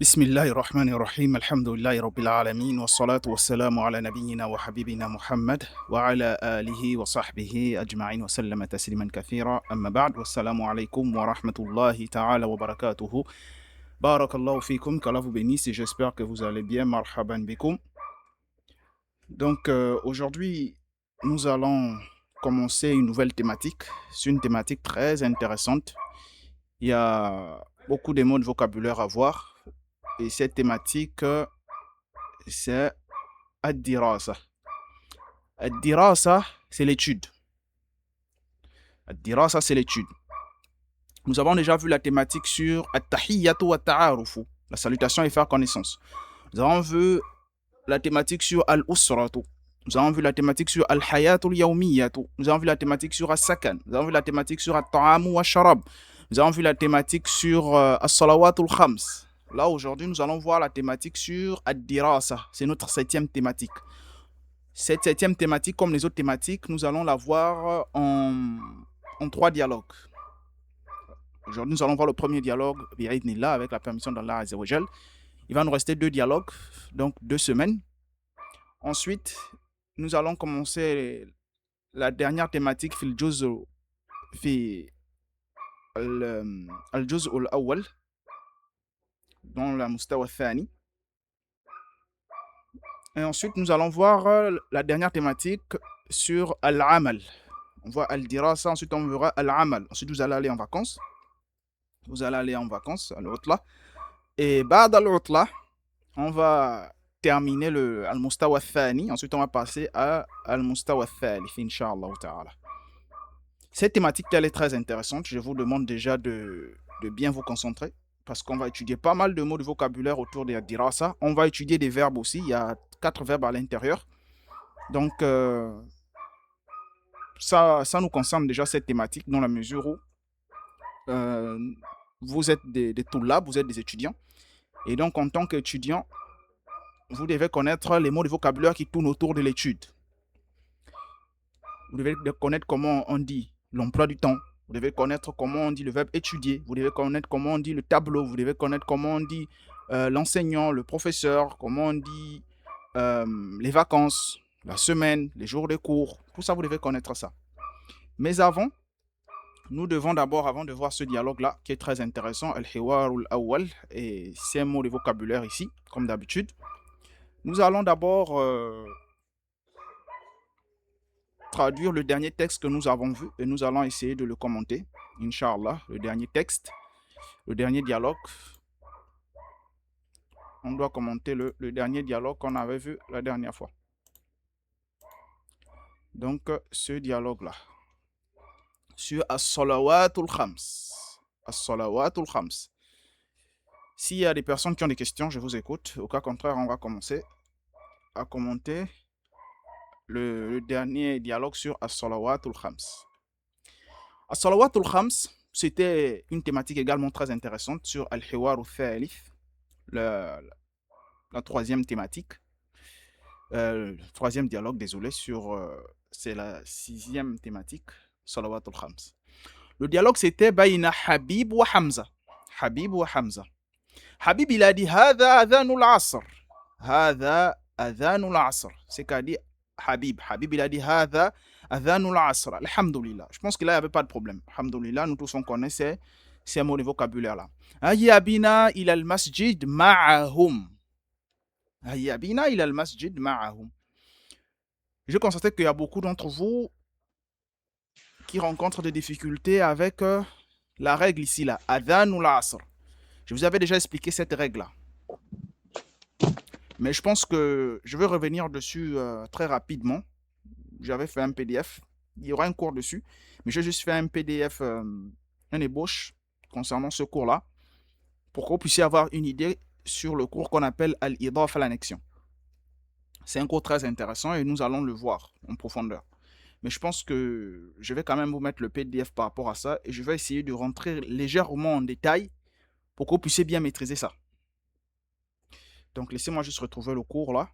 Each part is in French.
بسم الله الرحمن الرحيم الحمد لله رب العالمين والصلاة والسلام على نبينا وحبيبنا محمد وعلى آله وصحبه أجمعين وسلم تسليما كثيرا أما بعد والسلام عليكم ورحمة الله تعالى وبركاته بارك الله فيكم qu'Allah vous bénisse et j'espère que vous allez bien marhaban bikoum. Aujourd'hui nous allons commencer une nouvelle thématique. C'est une thématique très intéressante. Il y a beaucoup de mots de vocabulaire à voir. Et cette thématique, c'est Ad-Dirasa. Ad-Dirasa, c'est l'étude. Ad-Dirasa, c'est l'étude. Nous avons déjà vu la thématique sur At-Tahiyyatu wa Ta'arufu, la salutation et faire connaissance. Nous avons vu la thématique sur Al-Usratu. Nous avons vu la thématique sur Al-Hayatul Yawmiyatu. Nous avons vu la thématique sur As-Sakan. Nous avons vu la thématique sur At-Ta'amu wa Sharab. Nous avons vu la thématique sur As-Salawatul Khams. Là, aujourd'hui, nous allons voir la thématique sur Ad-Dirasa. C'est notre 7e thématique. Cette 7e thématique, comme les autres thématiques, nous allons la voir en 3 dialogues. Aujourd'hui, nous allons voir le premier dialogue, bi'idhnillah, avec la permission d'Allah Azza wa Jal. Il va nous rester 2 dialogues, donc 2 semaines. Ensuite, nous allons commencer la dernière thématique, al-juz' al-awwal, dans la mustawa thani. Et ensuite, nous allons voir la dernière thématique sur Al-Amal. On voit Al-Dirasa, ensuite on verra Al-Amal. Ensuite, vous allez aller en vacances. Vous allez aller en vacances à l'Utla. Et Ba'd al-Utla, on va terminer le Al-Mustawa Thani. Ensuite, on va passer à Al-Mustawa Thalith, Inch'Allah ta'ala. Cette thématique, elle est très intéressante. Je vous demande déjà de bien vous concentrer parce qu'on va étudier pas mal de mots de vocabulaire autour de Dirasa. On va étudier des verbes aussi. Il y a 4 verbes à l'intérieur. Donc, ça nous concerne déjà cette thématique dans la mesure où vous êtes des toulab, vous êtes des étudiants. Et donc, en tant qu'étudiant, vous devez connaître les mots de vocabulaire qui tournent autour de l'étude. Vous devez connaître comment on dit l'emploi du temps. Vous devez connaître comment on dit le verbe étudier. Vous devez connaître comment on dit le tableau. Vous devez connaître comment on dit l'enseignant, le professeur, comment on dit les vacances, la semaine, les jours de cours. Tout ça, vous devez connaître ça. Mais avant, nous devons d'abord, avant de voir ce dialogue-là, qui est très intéressant, Al-Hiwarul Awwal, et c'est un mot de vocabulaire ici, comme d'habitude, nous allons d'abord traduire le dernier texte que nous avons vu et nous allons essayer de le commenter, Inch'Allah, le dernier texte, le dernier dialogue. On doit commenter le dernier dialogue qu'on avait vu la dernière fois. Donc, ce dialogue-là, sur As-Salawatul Khams. As-Salawatul Khams. S'il y a des personnes qui ont des questions, je vous écoute. Au cas contraire, on va commencer à commenter le dernier dialogue sur As-Salawatul Khams. As-Salawatul Khams, c'était une thématique également très intéressante sur Al-Hiwar al-Thalith, la 3e thématique. Le 3e dialogue, désolé, c'est la 6e thématique, Salawatul Khams. Le dialogue, c'était Bayna Habib wa Hamza. Habib wa Hamza. Habib, il a dit Hada adhanul asr. Hada adhanul asr. C'est qu'a dit Habib. Habib, il a dit Hada adhanul asr. Alhamdulillah. Je pense que là, il n'y avait pas de problème. Alhamdulillah, nous tous on connaît ces mots de vocabulaire là. Hayya bina ila al-masjid ma'ahum. Hayya bina ila al-masjid ma'ahum. Je constate qu'il y a beaucoup d'entre vous qui rencontrent des difficultés avec la règle ici là. Adhanul asr. Je vous avais déjà expliqué cette règle-là. Mais je pense que je vais revenir dessus très rapidement. J'avais fait un PDF. Il y aura un cours dessus. Mais j'ai juste fait un PDF, un ébauche concernant ce cours-là. Pour que vous puissiez avoir une idée sur le cours qu'on appelle Al-Idaf à l'annexion. C'est un cours très intéressant et nous allons le voir en profondeur. Mais je pense que je vais quand même vous mettre le PDF par rapport à ça. Et je vais essayer de rentrer légèrement en détail pour que vous puissiez bien maîtriser ça. Donc, laissez-moi juste retrouver le cours là,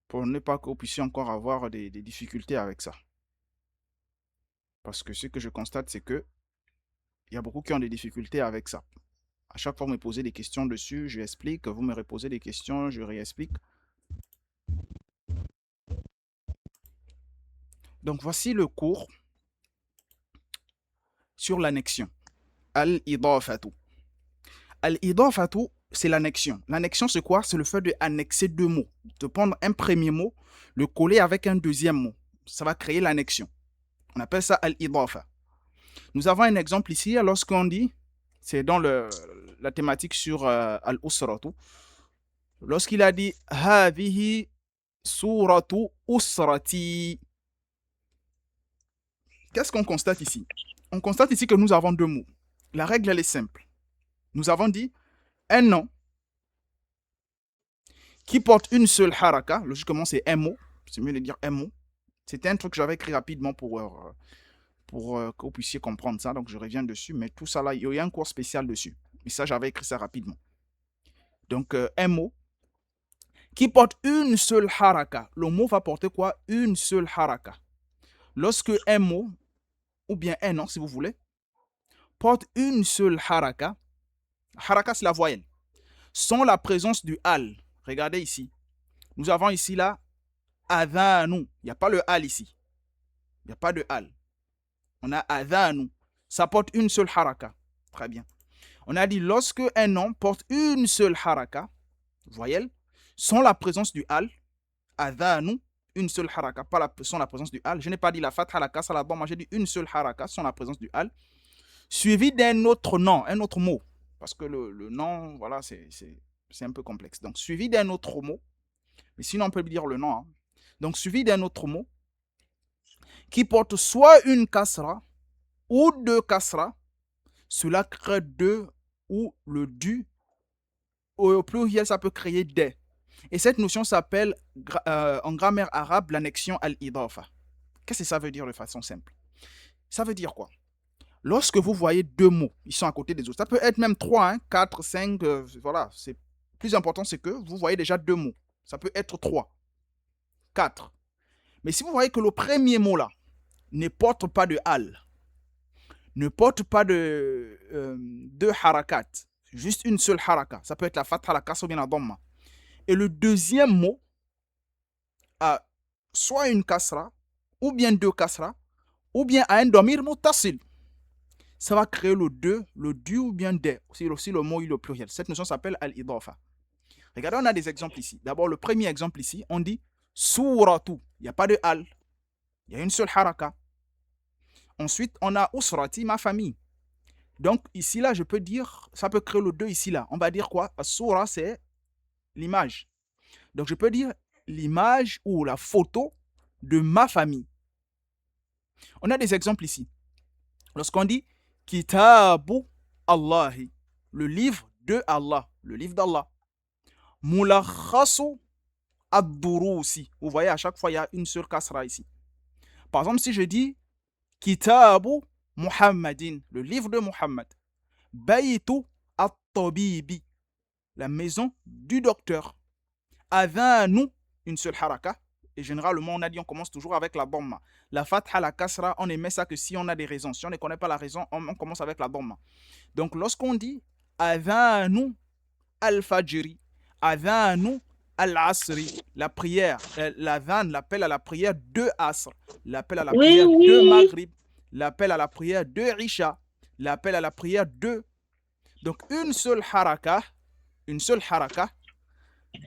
pour ne pas que vous puissiez encore avoir des difficultés avec ça. Parce que ce que je constate, c'est que il y a beaucoup qui ont des difficultés avec ça. À chaque fois, vous me posez des questions dessus, je explique. Vous me reposez des questions, je réexplique. Donc, voici le cours sur l'annexion. Al-idafatu. Al-idafatu, c'est l'annexion. L'annexion, c'est quoi? C'est le fait d'annexer deux mots. De prendre un premier mot, le coller avec un deuxième mot. Ça va créer l'annexion. On appelle ça al-idafa. Nous avons un exemple ici, lorsqu'on dit, c'est dans la thématique sur al-usratu, lorsqu'il a dit « Hadihi suratu usrati ». Qu'est-ce qu'on constate ici? On constate ici que nous avons deux mots. La règle, elle est simple. Nous avons dit un nom qui porte une seule haraka. Logiquement, c'est un mot. C'est mieux de dire un mot. C'était un truc que j'avais écrit rapidement pour que vous puissiez comprendre ça. Donc, je reviens dessus. Mais tout ça, là, il y a un cours spécial dessus. Et ça, j'avais écrit ça rapidement. Donc, un mot qui porte une seule haraka. Le mot va porter quoi? Une seule haraka. Lorsque un mot, ou bien un nom, si vous voulez, porte une seule haraka, haraka, c'est la voyelle, sans la présence du al. Regardez ici. Nous avons ici, là, adhanu. Il n'y a pas le al ici. Il n'y a pas de al. On a adhanu. Ça porte une seule haraka. Très bien. On a dit lorsque un nom porte une seule haraka, voyelle, sans la présence du al, adhanu, une seule haraka, sans la présence du al. Je n'ai pas dit la fatha, la kasra, la dhamma, j'ai dit une seule haraka sans la présence du al, suivi d'un autre nom, un autre mot. Parce que le nom, voilà, c'est un peu complexe. Donc, suivi d'un autre mot, mais sinon on peut dire le nom. Hein. Donc, suivi d'un autre mot qui porte soit une kasra ou deux kasra, cela crée deux ou le du. Au pluriel, ça peut créer des. Et cette notion s'appelle en grammaire arabe l'annexion al-idafa. Qu'est-ce que ça veut dire de façon simple? Ça veut dire quoi? Lorsque vous voyez deux mots, ils sont à côté des autres. Ça peut être même 3, hein, 4, 5, voilà. C'est plus important, c'est que vous voyez déjà deux mots. Ça peut être 3, 4. Mais si vous voyez que le premier mot là ne porte pas de al, ne porte pas de harakat, juste une seule haraka, ça peut être la fatha, la kasra ou bien la dhamma. Et le deuxième mot a soit une kasra, ou bien deux kasra, ou bien à un domir muttasil. Ça va créer le du ou bien des. C'est aussi le mot le pluriel. Cette notion s'appelle al-idafa. Regardez, on a des exemples ici. D'abord, le premier exemple ici, on dit suratu. Il n'y a pas de al. Il y a une seule haraka. Ensuite, on a usrati, ma famille. Donc, ici, là, je peux dire, ça peut créer le 2 ici, là. On va dire quoi? Sura, c'est l'image. Donc, je peux dire l'image ou la photo de ma famille. On a des exemples ici. Lorsqu'on dit Kitabu Allahi, le livre de Allah, le livre d'Allah. Mulakhasu ad-durusi. Vous voyez, à chaque fois, il y a une seule kasra ici. Par exemple, si je dis Kitabu Muhammadin, le livre de Muhammad. Baytu at-tabibi, la maison du docteur. Adhanu, une seule haraka. Et généralement, on a dit, on commence toujours avec la dhamma. La fatha, la kasra, on ne met ça que si on a des raisons. Si on ne connaît pas la raison, on commence avec la dhamma. Donc, lorsqu'on dit adhanu al-fajri, adhanu al-asri, la prière, l'adhan, l'appel à la prière de asr, l'appel à la prière de maghrib, l'appel à la prière de isha, l'appel à la prière de. Donc, une seule haraka.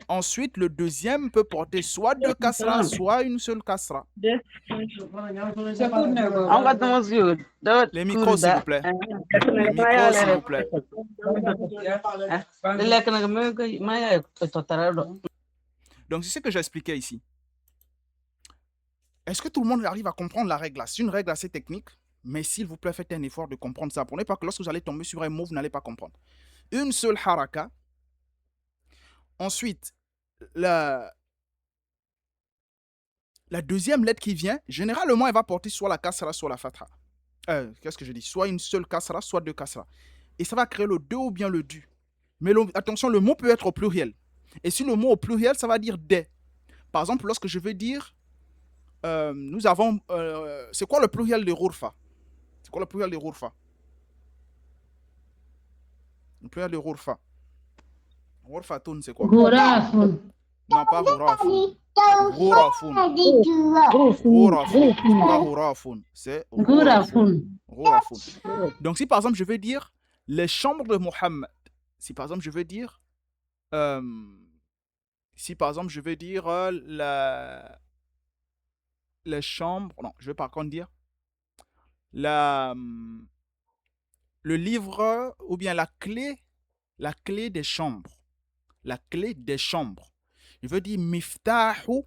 Ensuite, le deuxième peut porter soit deux kasra, soit une seule kasra. Les micros, s'il vous plaît. Les micros, s'il vous plaît. Donc, c'est ce que j'expliquais ici. Est-ce que tout le monde arrive à comprendre la règle là? C'est une règle assez technique, mais s'il vous plaît, faites un effort de comprendre ça. Pour ne pas que lorsque vous allez tomber sur un mot, vous n'allez pas comprendre. Une seule haraka. Ensuite, la deuxième lettre qui vient, généralement, elle va porter soit la kasra, soit la fatha. Qu'est-ce que je dis? Soit une seule kasra, soit deux kasra. Et ça va créer le 2 ou bien le du. Mais attention, le mot peut être au pluriel. Et si le mot au pluriel, ça va dire des. Par exemple, lorsque je veux dire, nous avons... c'est quoi le pluriel de Rourfa? C'est quoi le pluriel de Rourfa? Le pluriel de ghurfa. Ghurfatun, c'est quoi? Ghurafun. Non, pas ghurafun. Ghurafun. Ghurafun. C'est pas ghurafun. C'est ghurafun. Ghurafun. Donc, si par exemple, je veux dire les chambres de Mohammed, si par exemple, je veux dire, les chambres, non, je vais par contre dire le livre ou bien la clé des chambres. La clé des chambres. Je veux dire miftahu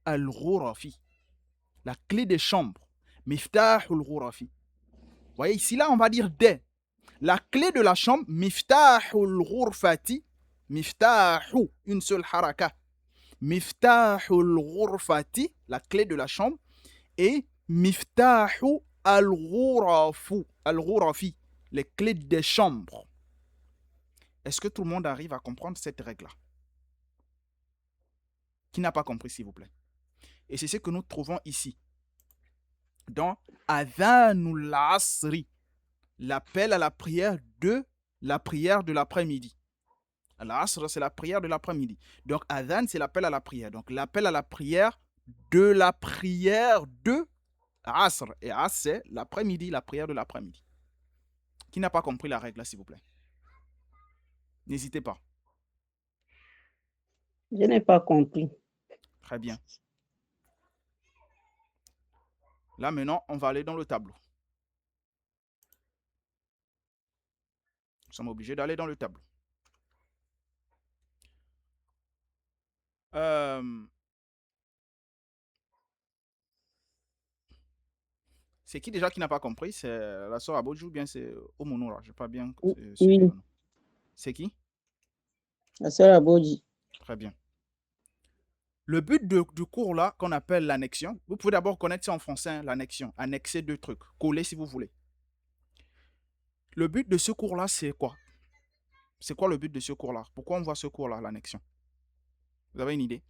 al-ghurafi. La clé des chambres. Miftahu al-ghurafi. Vous voyez, ici, là, on va dire des. La clé de la chambre, miftahu al-ghurfati. Miftahu, une seule haraka. Miftahu al-ghurfati, la clé de la chambre. Et miftahu al-ghurafi, les clés des chambres. Est-ce que tout le monde arrive à comprendre cette règle-là? Qui n'a pas compris, s'il vous plaît? Et c'est ce que nous trouvons ici. Dans Adhanul Asri, l'appel à la prière de l'après-midi. Al-Asr, c'est la prière de l'après-midi. Donc, Adhan, c'est l'appel à la prière. Donc, l'appel à la prière de Asr. Et Asr, c'est l'après-midi, la prière de l'après-midi. Qui n'a pas compris la règle, s'il vous plaît? N'hésitez pas. Je n'ai pas compris. Très bien. Là, maintenant, on va aller dans le tableau. Nous sommes obligés d'aller dans le tableau. C'est qui déjà qui n'a pas compris? C'est la soeur Abodjou ou bien c'est Omonoura? Je n'ai pas bien suivi le nom. C'est qui? La soeur Abodji. Très bien. Le but du cours là, qu'on appelle l'annexion, vous pouvez d'abord connaître ça en français, hein, l'annexion. Annexer deux trucs, coller si vous voulez. Le but de ce cours là, c'est quoi? C'est quoi le but de ce cours là? Pourquoi on voit ce cours là, l'annexion? Vous avez une idée?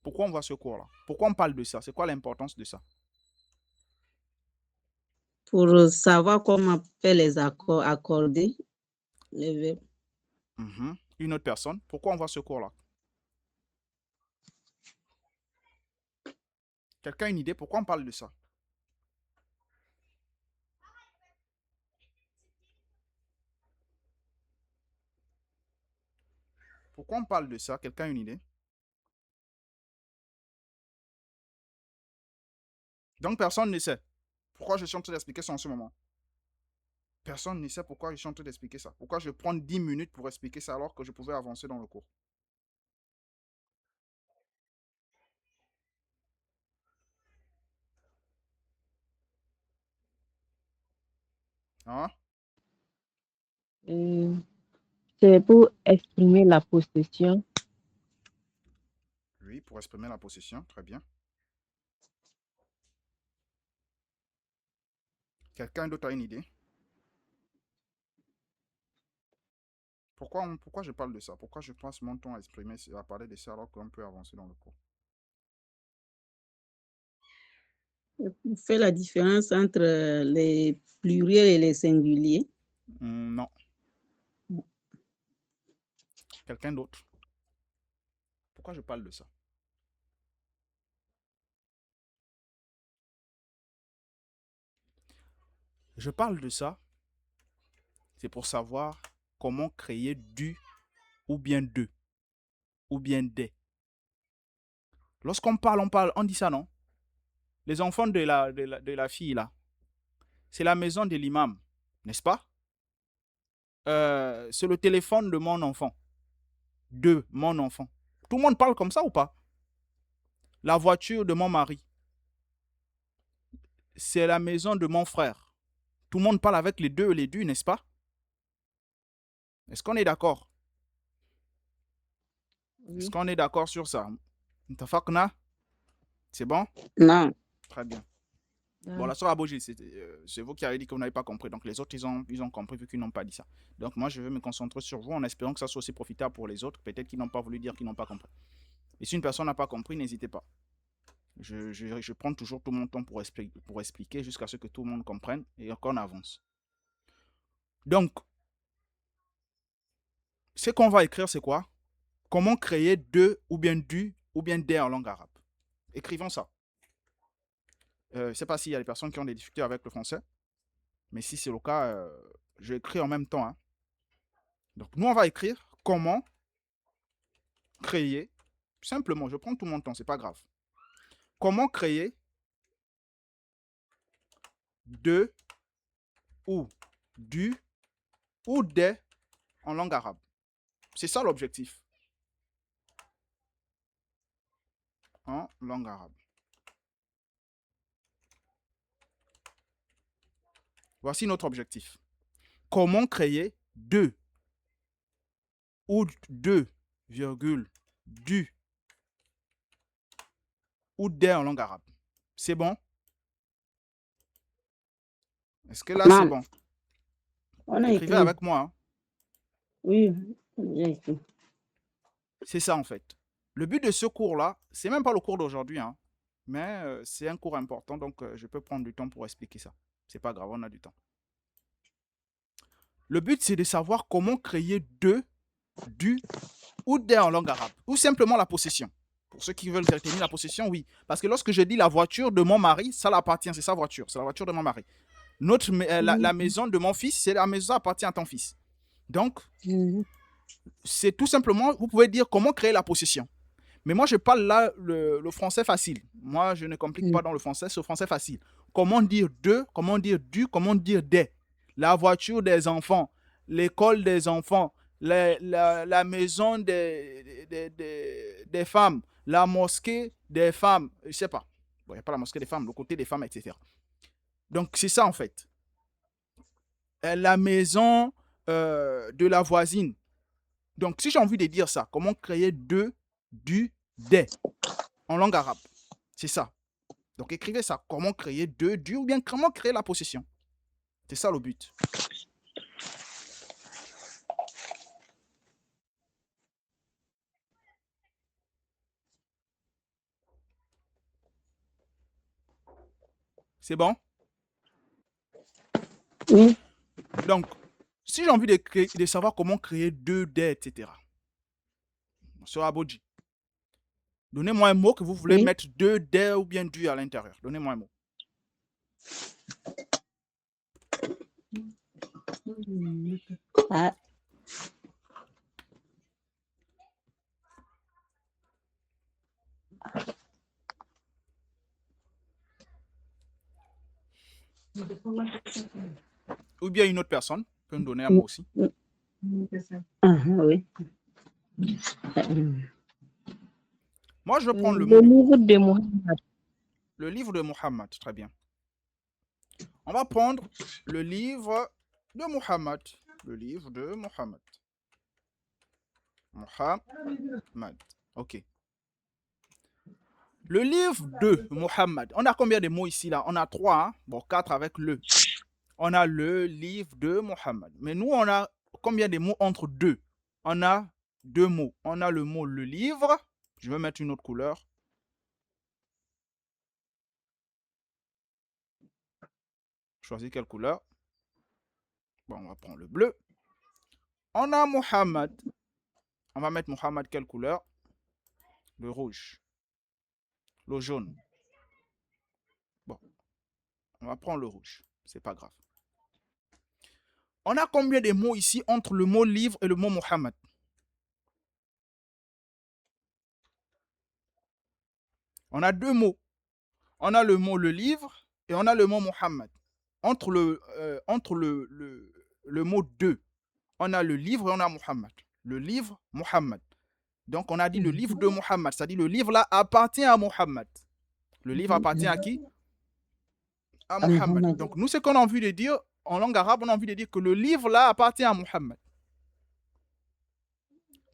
Pourquoi on voit ce cours là? Pourquoi on parle de ça? C'est quoi l'importance de ça? Pour savoir comment faire les accords, accorder les verbes. Une autre personne, pourquoi on voit ce cours là? Quelqu'un a une idée? Pourquoi on parle de ça? Pourquoi on parle de ça? Quelqu'un a une idée? Donc, personne ne sait. Pourquoi je suis en train d'expliquer ça en ce moment? Personne ne sait pourquoi je suis en train d'expliquer ça. Pourquoi je prends 10 minutes pour expliquer ça alors que je pouvais avancer dans le cours? Hein? C'est pour exprimer la possession. Oui, pour exprimer la possession. Très bien. Quelqu'un d'autre a une idée? Pourquoi je parle de ça? Pourquoi je passe mon temps à parler de ça alors qu'on peut avancer dans le cours? Vous faites la différence entre les pluriels et les singuliers? Non. Quelqu'un d'autre? Pourquoi je parle de ça? Je parle de ça, c'est pour savoir comment créer du ou bien de ou bien des. Lorsqu'on parle, on dit ça, non? Les enfants de la fille, là, c'est la maison de l'imam, n'est-ce pas? C'est le téléphone de mon enfant. De mon enfant. Tout le monde parle comme ça ou pas? La voiture de mon mari. C'est la maison de mon frère. Tout le monde parle avec les deux et les du, n'est-ce pas? Est-ce qu'on est d'accord? Oui. Est-ce qu'on est d'accord sur ça? Ntafakna? C'est bon? Non. Très bien. Bon, la soeur Aboji, c'est vous qui avez dit que vous n'avez pas compris. Donc, les autres, ils ont compris vu qu'ils n'ont pas dit ça. Donc, moi, je vais me concentrer sur vous en espérant que ça soit aussi profitable pour les autres. Peut-être qu'ils n'ont pas voulu dire qu'ils n'ont pas compris. Et si une personne n'a pas compris, n'hésitez pas. Je prends toujours tout mon temps pour expliquer jusqu'à ce que tout le monde comprenne et qu'on avance. Donc, ce qu'on va écrire, c'est quoi? Comment créer de ou bien du ou bien des en langue arabe. Écrivons ça. Je ne sais pas s'il y a des personnes qui ont des difficultés avec le français, mais si c'est le cas, je écris en même temps. Hein. Donc, nous, on va écrire comment créer, simplement, je prends tout mon temps, c'est pas grave. Comment créer de ou du ou des en langue arabe. C'est ça l'objectif. En langue arabe. Voici notre objectif. Comment créer de ou de, virgule, du ou des en langue arabe. C'est bon? Est-ce que là, c'est Maman, bon? on a Écrivez écrit. avec moi. Hein. Oui, on a écrit. C'est ça, en fait. Le but de ce cours-là, c'est même pas le cours d'aujourd'hui, hein, mais c'est un cours important, donc je peux prendre du temps pour expliquer ça. C'est pas grave, on a du temps. Le but, c'est de savoir comment créer de, du ou des en langue arabe, ou simplement la possession. Pour ceux qui veulent retenir la possession, oui. Parce que lorsque je dis la voiture de mon mari, ça l'appartient, c'est sa voiture, c'est la voiture de mon mari. La maison de mon fils, c'est la maison appartient à ton fils. Donc, c'est tout simplement, vous pouvez dire comment créer la possession. Mais moi, je parle là le français facile. Moi, je ne complique pas dans le français, c'est le français facile. Comment dire de, comment dire du, comment dire des. La voiture des enfants, l'école des enfants, la maison des femmes, la mosquée des femmes, je ne sais pas. Bon, il n'y a pas la mosquée des femmes, le côté des femmes, etc. Donc, c'est ça en fait. La maison de la voisine. Donc, si j'ai envie de dire ça, comment créer de, du, des en langue arabe. C'est ça. Donc, écrivez ça. Comment créer de, du ou bien comment créer la possession. C'est ça le but. C'est bon? Oui. Donc, si j'ai envie de savoir comment créer de, des, etc. Sur Aboji, donnez-moi un mot que vous voulez Oui. mettre de, des ou bien du à l'intérieur. Donnez-moi un mot. Ah, Ou bien une autre personne peut me donner un mot aussi. oui. Moi, je vais prendre le Le mot du livre cours. de Mohammed. Le livre de Muhammad, très bien. On va prendre le livre de Muhammad. Le livre de Muhammad. Muhammad. Ok. Le livre de Muhammad. On a combien de mots ici là? On a 3. Hein? Bon, 4 avec le. On a le livre de Muhammad. Mais nous, on a combien de mots entre deux? On a 2 mots. On a le mot le livre. Je vais mettre une autre couleur. Choisis quelle couleur? Bon, on va prendre le bleu. On a Muhammad. On va mettre Muhammad quelle couleur? Le rouge. Le jaune. Bon, on va prendre le rouge. C'est pas grave. On a combien de mots ici entre le mot livre et le mot Muhammad? On a 2 mots. On a le mot le livre et on a le mot Muhammad. Entre le mot de, on a le livre et on a Muhammad. Le livre, Muhammad. Donc, on a dit le livre de Muhammad. C'est-à-dire le livre là appartient à Muhammad. Le livre appartient à qui? À Muhammad. Donc, nous, ce qu'on a envie de dire, en langue arabe, on a envie de dire que le livre là appartient à Muhammad.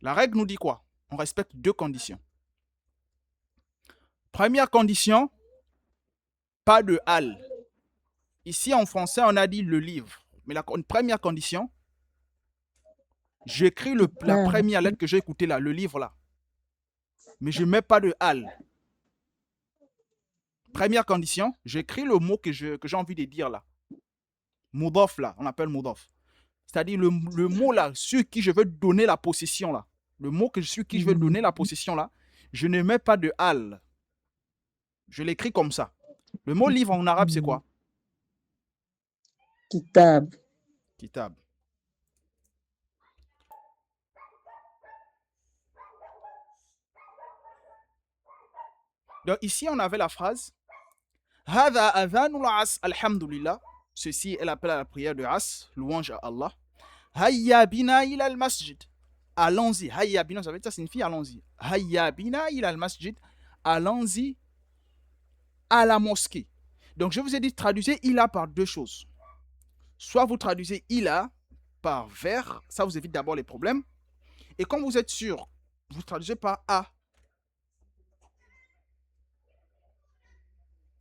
La règle nous dit quoi? On respecte 2 conditions. Première condition, pas de al. Ici, en français, on a dit le livre. Mais la première condition, j'écris la première lettre que j'ai écoutée là, le livre là. Mais je ne mets pas de al. Première condition, j'écris le mot que j'ai envie de dire là. Mudaf là, on appelle mudaf. C'est-à-dire le mot là, sur qui je veux donner la possession là. Le mot sur qui je veux donner la possession là, je ne mets pas de al. Je l'écris comme ça. Le mot livre en arabe, c'est quoi? Kitab. Kitab. Donc ici, on avait la phrase Hada adhanul as alhamdulillah. Ceci est l'appel à la prière de as, louange à Allah. Hayya bina ila al masjid. Allons-y. Hayya bina, ça signifie allons-y. Hayya bina ila al masjid. Allons-y à la mosquée. Donc je vous ai dit, traduisez ila par deux choses. Soit vous traduisez ila par vers, ça vous évite d'abord les problèmes. Et quand vous êtes sûr, vous traduisez par a.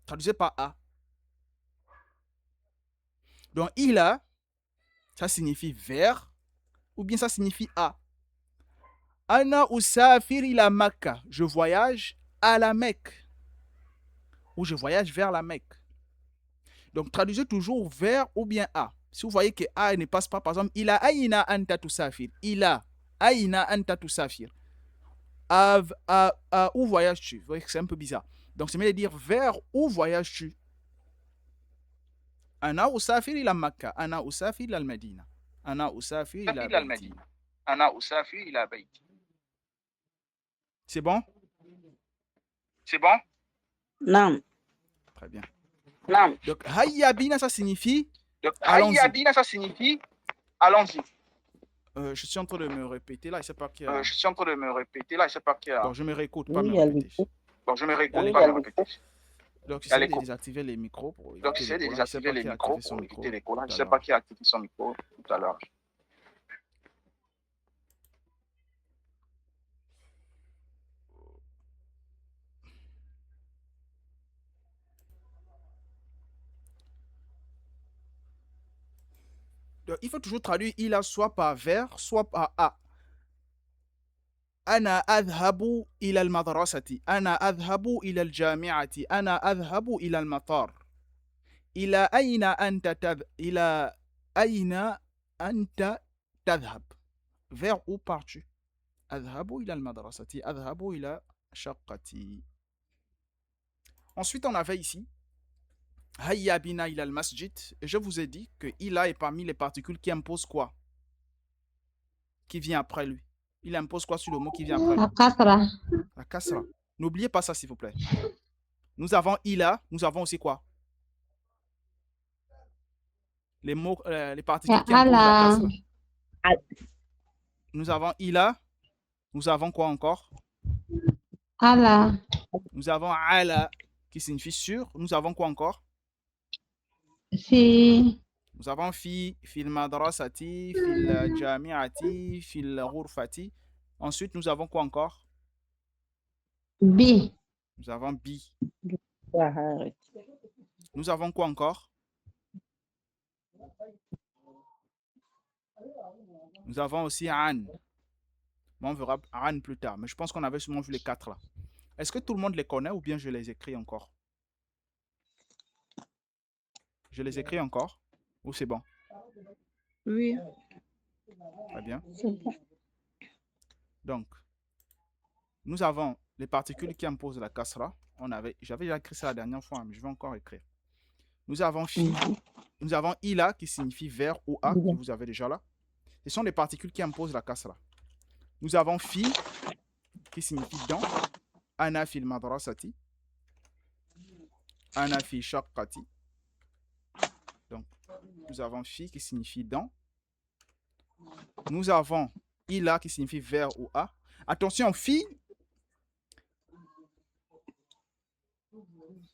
Traduisez par a. Donc ila, ça signifie vers, ou bien ça signifie à. Ana usafir ila Makka. Je voyage à la Mecque. Ou je voyage vers la Mecque. Donc traduisez toujours vers ou bien à. Si vous voyez que a ne passe pas, par exemple, ila aina anta tusafir. Ila aina anta tusafir. Où voyages-tu? Vous voyez que c'est un peu bizarre. Donc c'est mieux de dire vers où voyages-tu? Ana usafir ila Makka. Ana usafir ila al-Madina. Ana usafir ila Bayti. Ana usafir ila Bayti. C'est bon? C'est bon? Non. Très bien. Non. Donc, hayya bina, ça signifie allons-y. Hayya bina, ça signifie allons-y. Je suis en train de me répéter là, je sais pas qui a... Bon, je me réécoute, pas Oui, me il y a le répéter. micro. Bon, je me réécoute, Allez, pas me répéter. Donc, j'essaie de désactiver les micros pour Donc, éviter j'essaie de les collants. Je sais désactiver pas les qui a micros activé son pour micro éviter les collants. Je tout à sais l'heure. pas qui a activé son micro tout à l'heure. Donc, il faut toujours traduire il a soit par vers, soit par a. أنا أذهب إلى المدرسة. أنا أذهب إلى الجامعة. أنا أذهب إلى المطار. إلى أين أنت تذهب? Vers où pars-tu? أذهب إلى المدرسة. أذهب إلى شقتي. Ensuite, on avait ici Hayya bina ila al-masjid. Et je vous ai dit que ila est parmi les particules qui imposent quoi? Qui vient après lui. Il impose quoi sur le mot qui vient après lui? La kasra. La kasra. N'oubliez pas ça, s'il vous plaît. Nous avons ila, nous avons aussi quoi? Les mots, les particules qui imposent la kasra. Nous avons ila, nous avons quoi encore? Ala. Nous avons ala, qui signifie sur. Nous avons quoi encore? Fi. Nous avons fil madrasati, fil jamiati, fil ghurfati. Ensuite, nous avons quoi encore? Bi. Nous avons bi. Sahara. Nous avons quoi encore? Nous avons aussi an. Bon, on verra an plus tard, mais je pense qu'on avait seulement vu les quatre là. Est-ce que tout le monde les connaît ou bien je les écris encore? Je les écris encore? Ou c'est bon? Oui. Très bien. C'est bon. Donc, nous avons les particules qui imposent la kasra. J'avais déjà écrit ça la dernière fois, mais je vais encore écrire. Nous avons fi, nous avons ila qui signifie vers ou a, que vous avez déjà là. Ce sont les particules qui imposent la kasra. Nous avons fi qui signifie dans. Ana fil madrasati. Ana fi shaqqati. Donc, nous avons fi qui signifie dans. Nous avons ila qui signifie vers ou a. Attention, fi.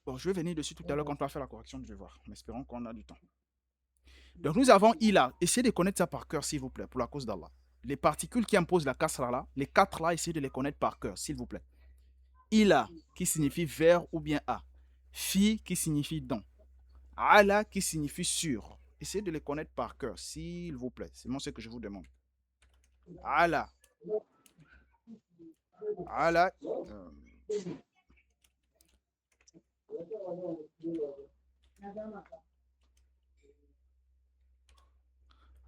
Bon, je vais venir dessus tout à l'heure quand on va faire la correction, je vais voir. Mais espérons qu'on a du temps. Donc, nous avons ila. Essayez de connaître ça par cœur, s'il vous plaît, pour la cause d'Allah. Les particules qui imposent la kasra là, les quatre là, essayez de les connaître par cœur, s'il vous plaît. Ila qui signifie vers ou bien à. Fi qui signifie dans. Ala qui signifie sur. Essayez de les connaître par cœur, s'il vous plaît. C'est moi ce que je vous demande. Ala. Ala.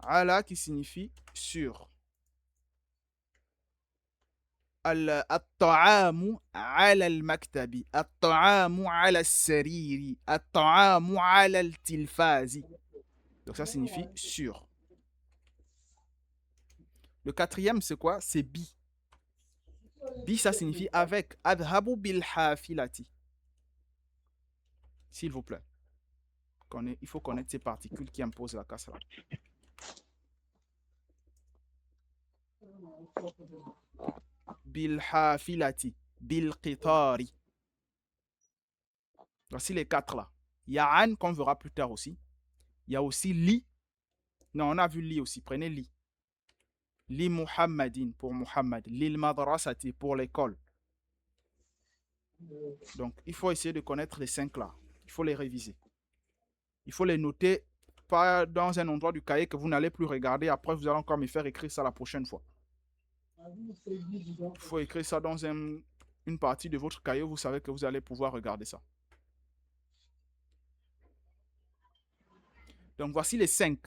Ala qui signifie sur. الطعام على المكتب الطعام على السرير الطعام على التلفاز. Donc ça signifie sur. Le quatrième, c'est quoi? C'est bi. Bi, ça signifie avec. Adhabu bil hafilati. S'il vous plaît. Il faut connaître ces particules qui imposent la kasra. Bil hafilati. Bil qitari. Voici les quatre là. Il y a an qu'on verra plus tard aussi. Il y a aussi li. Non, on a vu li aussi. Prenez li. Li Muhammadin pour Muhammad. Lil madrasati pour l'école. Donc, il faut essayer de connaître les 5 là. Il faut les réviser. Il faut les noter, pas dans un endroit du cahier que vous n'allez plus regarder. Après, vous allez encore me faire écrire ça la prochaine fois. Il faut écrire ça dans une partie de votre cahier. Vous savez que vous allez pouvoir regarder ça. Donc, voici les 5.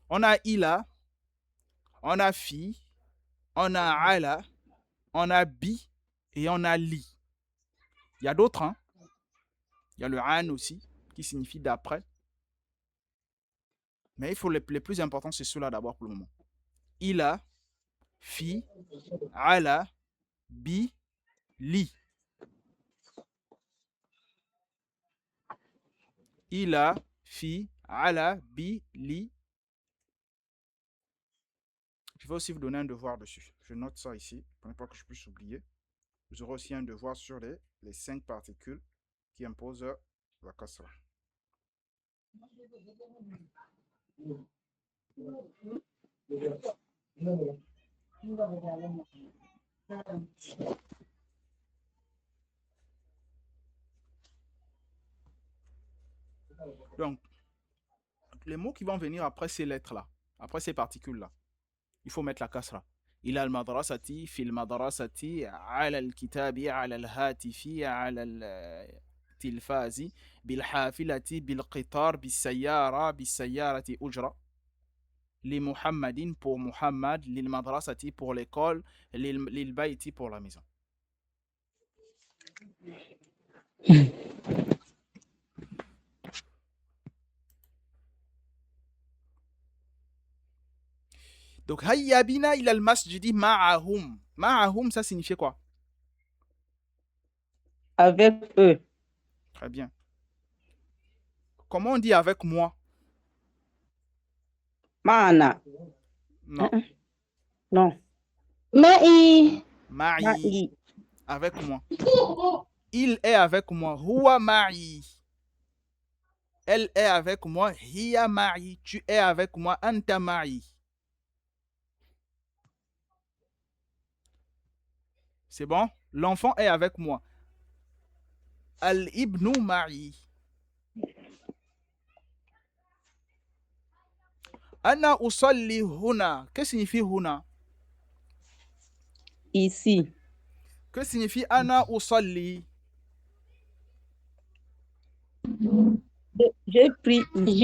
On a ila, on a fi, on a ala, on a bi et on a li. Il y a d'autres, hein. Il y a le an aussi, qui signifie d'après. Mais il faut les plus importants, c'est ceux-là d'abord pour le moment. Ila, fi, ala, bi, li. Ila, fi, ala, bi, li. Je vais aussi vous donner un devoir dessus. Je note ça ici, pour ne pas que je puisse oublier. Vous aurez aussi un devoir sur les 5 particules qui imposent la kasra. Donc, les mots qui vont venir après ces lettres-là, après ces particules-là, il faut mettre la kasra. إلى المدرسة في المدرسة على الكتاب على الهاتف على التلفاز بالحافلة بالقطار بالسيارة بالسيارة أجرة لمحمد pour Muhammad للمدرسة pour l'école للبيت pour la maison. Donc, hayya bina ila al-masjidi ma'ahum. Ma'ahum, ça signifie quoi? Avec eux. Très bien. Comment on dit avec moi? Ma'ana. Non. Non. Ma'i. Ma'i. Ma'i. Avec moi. Il est avec moi. Huwa ma'i. Elle est avec moi. Hiya ma'i. Tu es avec moi. Anta ma'i. C'est bon? L'enfant est avec moi. Al-ibnu ma'i. Ana usalli huna. Que signifie huna? Ici. Que signifie ana usalli? Je prie ici.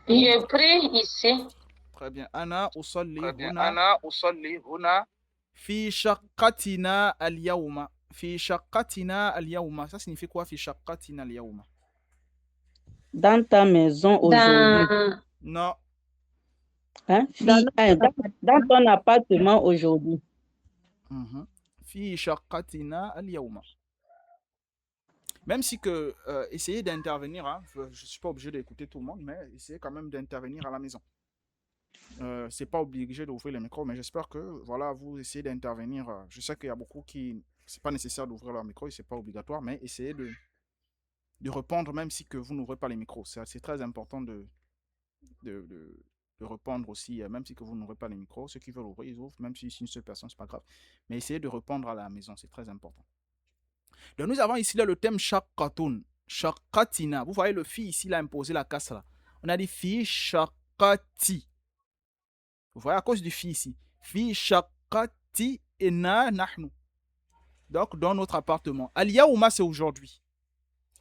Je prie ici. Très bien. Ana usalli huna. أنا أصلي هنا في شقتنا اليوم. في شقتنا اليوم. Ça signifie quoi? في شقتنا اليوم. Dans ta maison aujourd'hui. Non. Hein? Dans ton appartement aujourd'hui. في شقتنا اليوم. Même si que essayez d'intervenir, hein, je ne suis pas obligé d'écouter tout le monde, mais essayez quand même d'intervenir à la maison. C'est pas obligé d'ouvrir le micro, mais j'espère que voilà, vous essayez d'intervenir. Je sais qu'il y a beaucoup qui c'est pas nécessaire d'ouvrir leur micro, c'est pas obligatoire, mais essayez de répondre même si que vous n'ouvrez pas les micros. C'est très important de répondre aussi, même si que vous n'ouvrez pas les micros. Ceux qui veulent ouvrir, ils ouvrent, même si c'est une seule personne, c'est pas grave. Mais essayez de répondre à la maison, c'est très important. Donc nous avons ici là le thème shaqqatun, shaqqatina. Vous voyez le fi ici, il a imposé la kasra. On a dit fi shaqqati. Vous voyez à cause du fi ici. Fi shaqqati ina nahnu. Donc dans notre appartement. Al-yawma c'est aujourd'hui.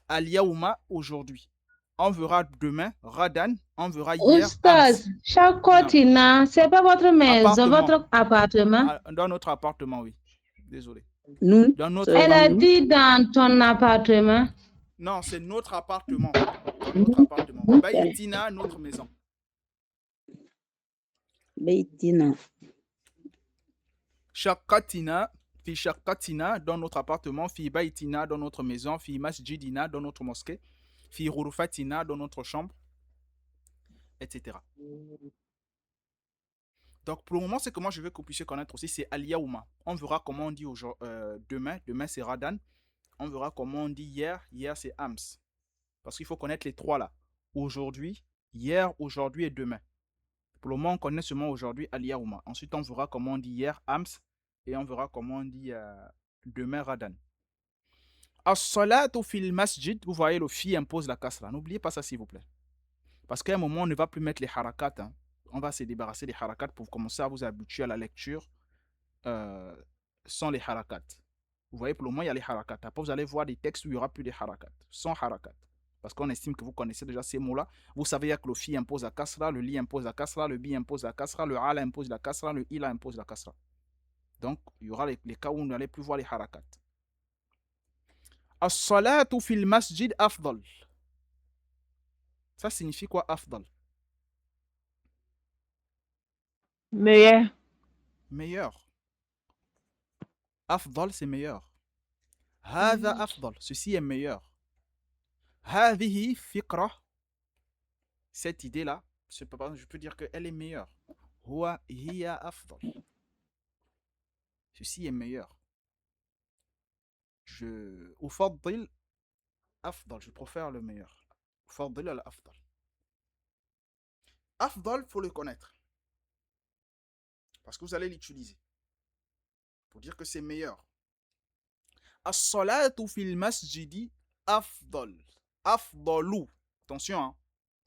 al-yawma, aujourd'hui. On verra demain, radan, on verra hier, Oustaz, ams. Chakotina, c'est pas votre maison, Appartement. votre appartement. Dans notre appartement, oui. Désolé. Nous, Dans notre c'est Elle a nous. dit dans ton appartement. Non, c'est notre appartement. Dans notre appartement. Baytina, notre maison. Beitina. Shakatina, fi shakatina, dans notre appartement. Fi baytina, dans notre maison. Fi masjidina, dans notre mosquée. Fi ghurfatina, dans notre chambre. Etc. Donc, pour le moment, c'est que moi, je veux que vous puissiez connaître aussi, c'est al-yawma. On verra comment on dit demain. Demain, c'est radan. On verra comment on dit hier. Hier, c'est ams. Parce qu'il faut connaître les trois là. Aujourd'hui, hier, aujourd'hui et demain. Pour le moment, on connaît seulement aujourd'hui al-yawma. Ensuite, on verra comment on dit hier ams. Et on verra comment on dit demain radan. As-salatu fil masjid. Vous voyez, le fi impose la kasra. N'oubliez pas ça, s'il vous plaît. Parce qu'à un moment, on ne va plus mettre les harakat. Hein. On va se débarrasser des harakat pour commencer à vous habituer à la lecture sans les harakat. Vous voyez, pour le moment, il y a les harakat. Après, vous allez voir des textes où il n'y aura plus de harakat. Sans harakat. Parce qu'on estime que vous connaissez déjà ces mots-là. Vous savez que le fi impose la kasra, le li impose la kasra, le bi impose la kasra, le ala impose la kasra, le ila impose la kasra. Donc, il y aura les cas où vous n'allez plus voir les harakat. As-salatu fil masjid afdal. Ça signifie quoi afdal? Meilleur. Meilleur. Afdal, c'est meilleur. Hada afdal, ceci est meilleur. Hadihi fiqra, cette idée-là, je peux dire qu'elle est meilleure. Huwa hiya afdal. Ceci est meilleur. Ufaddil afdal, je préfère le meilleur. Ufaddil al afdal. Afdal, il faut le connaître. Parce que vous allez l'utiliser. Pour dire que c'est meilleur. As-salatu fil masjidi afdal. Afdalu. Attention, hein.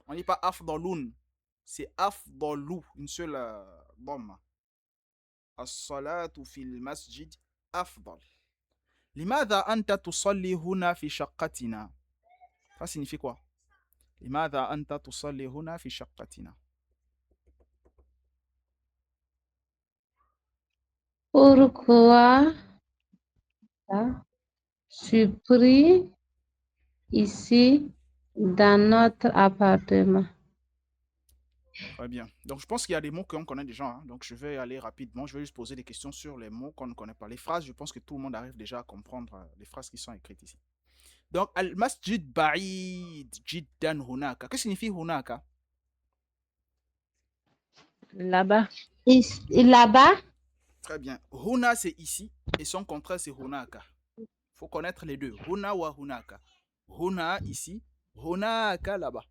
On ne dit pas afdalun. C'est afdalu. Une seule bombe. As-salatu fil masjid afdal. Limadha anta tusalli huna fi shaqqatina. Ça signifie quoi? Limadha anta tusalli huna fi shaqqatina. Pourquoi tu pries ici dans notre appartement? Très bien. Donc, je pense qu'il y a des mots qu'on connaît déjà. Hein. Donc, je vais aller rapidement. Je vais juste poser des questions sur les mots qu'on ne connaît pas. Les phrases, je pense que tout le monde arrive déjà à comprendre les phrases qui sont écrites ici. Donc, al-masjid ba'id jiddan hunaka. Que signifie hunaka? Là-bas. Là-bas? Très bien. Huna, c'est ici. Et son contraire, c'est hunaka. Il faut connaître les deux. Huna wa hunaka. Huna, ici. Hunaka, là-bas.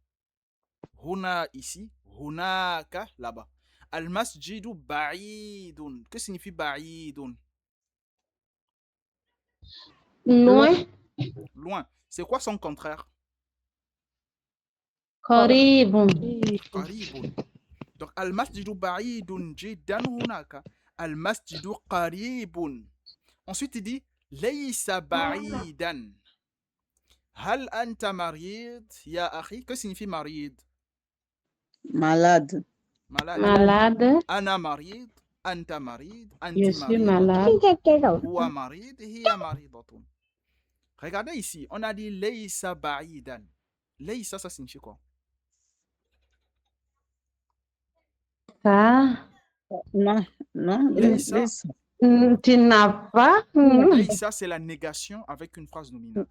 Huna, ici. Hunaka, là-bas. Al-masjidu ba'idun. Que signifie ba'idun? Loin. Loin. C'est quoi son contraire? Qaribun. Qaribun. Donc, al-masjidu ba'idun jiddan hunaka. Al-masjidu qaribun. Ensuite, il dit laysa ba'idan. Hal anta marid ya akhi? Que signifie marid? Malade. Malade. Malade. Ana marid, anta marid, Je anti suis maridatun. malade. Huwa marid, hiya maridatun. Regardez ici, on a dit laysa ba'idan. Laysa, ça signifie quoi? Ça, Non, non, Laysa. laisse. tu n'as pas. Laysa, c'est la négation avec une phrase nominale.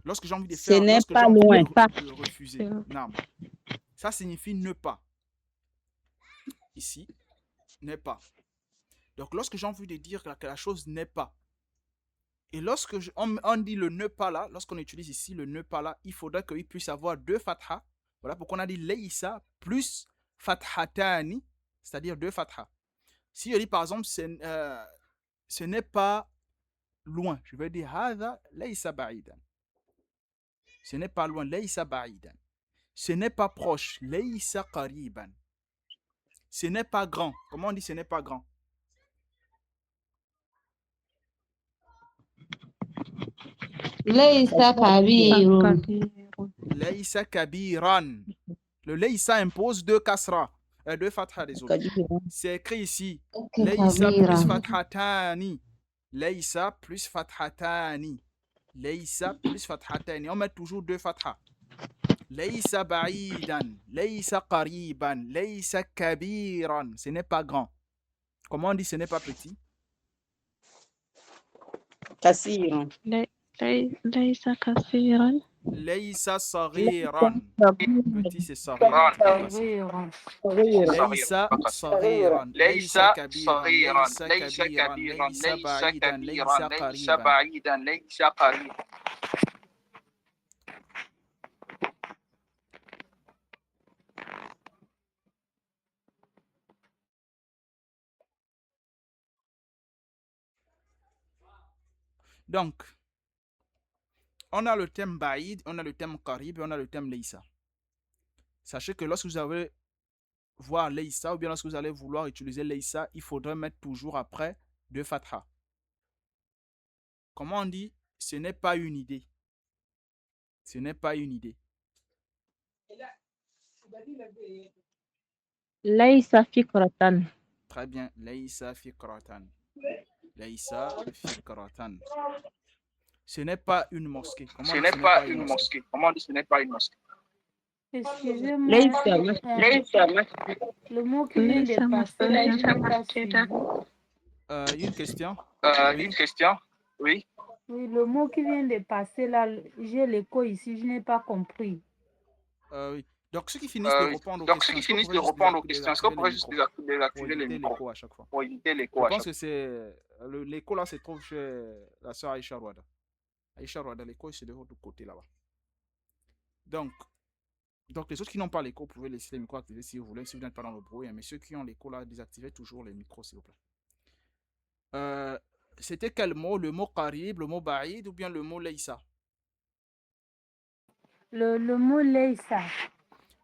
Lorsque j'ai envie de Ce faire, n'est lorsque pas j'ai envie loin. de refuser. Non. Ça signifie ne pas. Ici, n'est pas. Donc, lorsque j'ai envie de dire que la chose n'est pas, et lorsque on dit le ne pas là, lorsqu'on utilise ici le ne pas là, il faudra qu'il puisse avoir deux fatha. Voilà pourquoi on a dit laysa plus fathatani, c'est-à-dire deux fatha. Si je dis par exemple, ce n'est pas loin, je vais dire hadha laysa ba'idan. Ce n'est pas loin, laysa ba'idan. Ce n'est pas proche, laysa qariban. Ce n'est pas grand. Comment on dit ce n'est pas grand? Laysa kabirun. Laysa kabiran. Le laysa impose deux kasra. Deux fatha, désolé. كبيرا C'est écrit ici. Ok, Laysa plus kabira. fathatani. Laysa plus fathatani. Laysa plus fathatani. On met toujours deux fatha. Laysa ba'idan. Laysa qariban. Laysa kabiran. Ce n'est pas grand. Comment on dit ce n'est pas petit? كثيرا ليس كثيرا. Laysa saghiran. Petit c'est saghiran. صغيرا Kabirun. صغيرا Laysa saghiran. ليس Laysa kabiran. صغيرا Laysa ليس kabiran. كبيرا Laysa ليس ba'idan. كبيرا Laysa ليس qariban. بعيدا ليس قريبا. Donc, on a le thème ba'id, on a le thème qarib et on a le thème laysa. Sachez que lorsque vous allez voir laysa ou bien lorsque vous allez vouloir utiliser laysa, il faudrait mettre toujours après deux fatha. Comment on dit? Ce n'est pas une idée. Ce n'est pas une idée. ليس فكرة. Très bien. Laysa fikratan. Laysa fikratan. Ce n'est pas une mosquée. Comment Ce on dit n'est ce n'est pas pas une une mosquée? mosquée. Comment on dit ce n'est pas une mosquée? Excusez-moi. ليس مسجد Le mot qui vient de passer, là, je n'ai pas suivi. Une question? Une question? Oui. Oui, le mot qui vient de passer là, j'ai l'écho ici, je n'ai pas compris. Oui. Donc, ceux qui finissent de répondre aux Donc, ceux questions, qui finissent de est-ce que vous répondre pouvez aux questions, est-ce qu'on pourrait juste pour désactiver les éviter micros l'écho à chaque fois? pour éviter Je l'écho à pense chaque que c'est l'écho là se trouve chez la sœur Aïcha Rouada. Aïcha Rouada, l'écho c'est de l'autre côté là-bas. Donc les autres qui n'ont pas l'écho, vous pouvez laisser les micros activés si vous voulez, si vous n'êtes pas dans le bruit. Mais ceux qui ont l'écho là, désactivez toujours les micros s'il vous plaît. C'était quel mot? Le mot qarib, le mot ba'id ou bien le mot laysa? Le mot Laysa.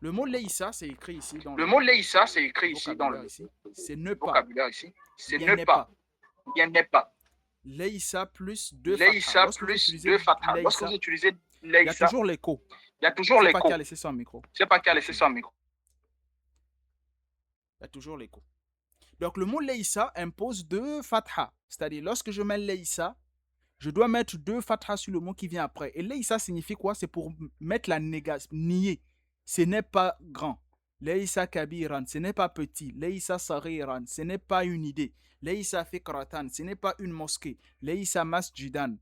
Le mot laysa, c'est écrit ici dans Le mot laysa, c'est écrit ici dans vocabulaire le ici. C'est ne pas. vocabulaire ici. C'est Bien ne n'est pas. Bien n'est pas. Laysa plus deux Laysa fatha. Lorsque vous plus utilisez deux fatha. Lorsque vous laysa, utilisez il y a laysa, toujours l'écho. il y a toujours C'est pas qui l'écho. a laissé son micro. C'est pas qui a laissé son micro. Il y a toujours l'écho. Donc le mot laysa impose deux fatha. C'est-à-dire lorsque je mets laysa, je dois mettre deux fatha sur le mot qui vient après. Et laysa signifie quoi? C'est pour mettre la négation, nier. Ce n'est pas grand. Laysa kabiran, ce n'est pas petit. Laysa saghiran, ce n'est pas une idée. Laysa fikratan, ce n'est pas une mosquée. Laysa masjidan,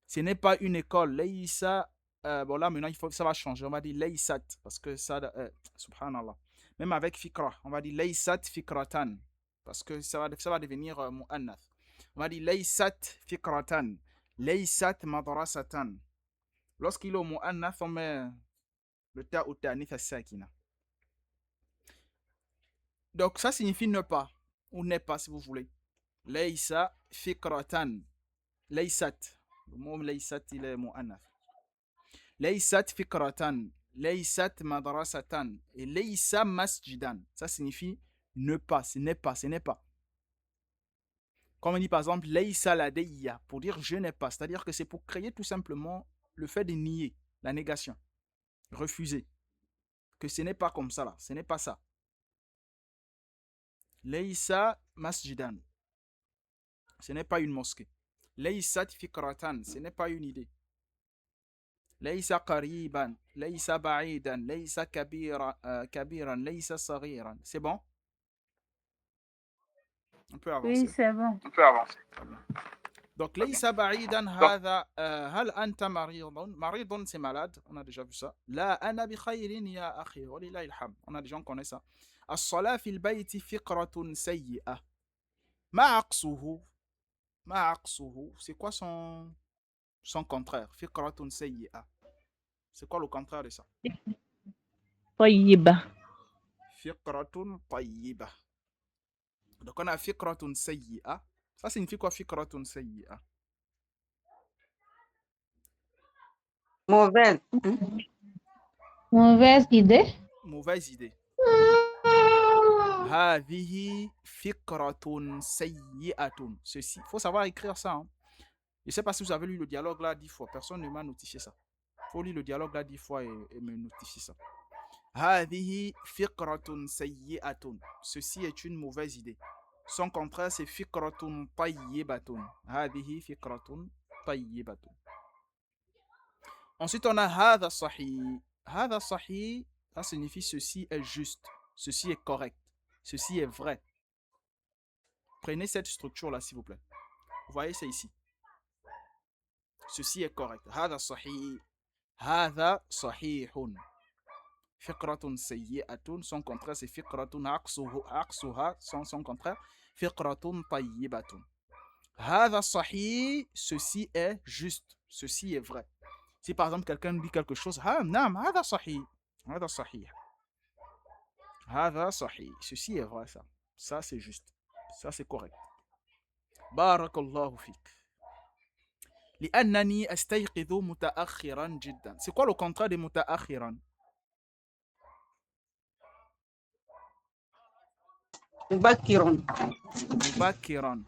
ce n'est pas une école. Laysa, bon là maintenant ça va changer. On va dire laysat, parce que ça, subhanallah. Même avec fikra, on va dire laysat fikratan, parce que ça va devenir mu'annath. On va dire laysat fikratan, laysat madrasatan. Lorsqu'il est au mu'annath, on met le ta ou ta'nith as-sakina. Donc ça signifie ne pas, ou n'est pas si vous voulez. Laysa fikratan, laysat. Le mot laysat, il est mu'annath. Laysat fikratan, laysat madrasatan et laysa masjidan. Ça signifie ne pas, ce n'est pas, ce n'est pas. Comme on dit par exemple laysa ladayya, pour dire je n'ai pas. C'est-à-dire que c'est pour créer tout simplement le fait de nier, la négation, refuser. Que ce n'est pas comme ça là, ce n'est pas ça. Laysa masjidan, ce n'est pas une mosquée. Laysat fikratan, ce n'est pas une idée. Laysa qariban, laysa ba'idan, laysa kabiran, laysa saghiran. C'est bon? On peut avancer. Oui, c'est bon. On peut avancer. Donc, laysa ba'idan hadha hal anta maridun. Maridun, c'est malade. On a déjà vu ça. La ana bi khayrin ya akhi. Walillahi alhamd. On a déjà connaît ça. As-salat fil bayti fiqratun sayyi'ah. Ma aqsuhu. Ma aqsuhu. C'est quoi son contraire? Fiqratun sayyi'ah. C'est quoi le contraire de ça? طيبة. Fiqratun tayyiba. Donc on a fiqratun sayyi'a. Ça signifie quoi fiqratun sayyi'a? Mauvaise. Mauvaise idée. Mauvaise idée. Hadhihi fiqratun sayyi'atun. Ceci, il faut savoir écrire ça. Hein. Je ne sais pas si vous avez lu le dialogue là 10 fois. Personne ne m'a notifié ça. Il faut lire le dialogue là 10 fois et me notifier ça. هذه فكرة سيئة. Ceci est une mauvaise idée. Son contraire, c'est فكرة طيبة. هذه فكرة طيبة. Ensuite, on a هذا صحيح. هذا صحيح, ça signifie ceci est juste, ceci est correct, ceci est vrai. Prenez cette structure-là, s'il vous plaît. Vous voyez, c'est ici. Ceci est correct. هذا صحيح. هذا صحيح. فكرة سيئة, son contraire, c'est فكرة عكسها, son contraire, فكرة طيبة. هذا صحيح, ceci est juste, ceci est vrai. Si par exemple quelqu'un dit quelque chose, نعم هذا صحيح. هذا صحيح. هذا صحيح. Ceci est vrai, ça. Ça c'est juste. Ça c'est correct. بارك الله فيك. لأنني أستيقظ متأخرا جدا. C'est quoi le contraire de متأخرا? مبكر. مبكرا.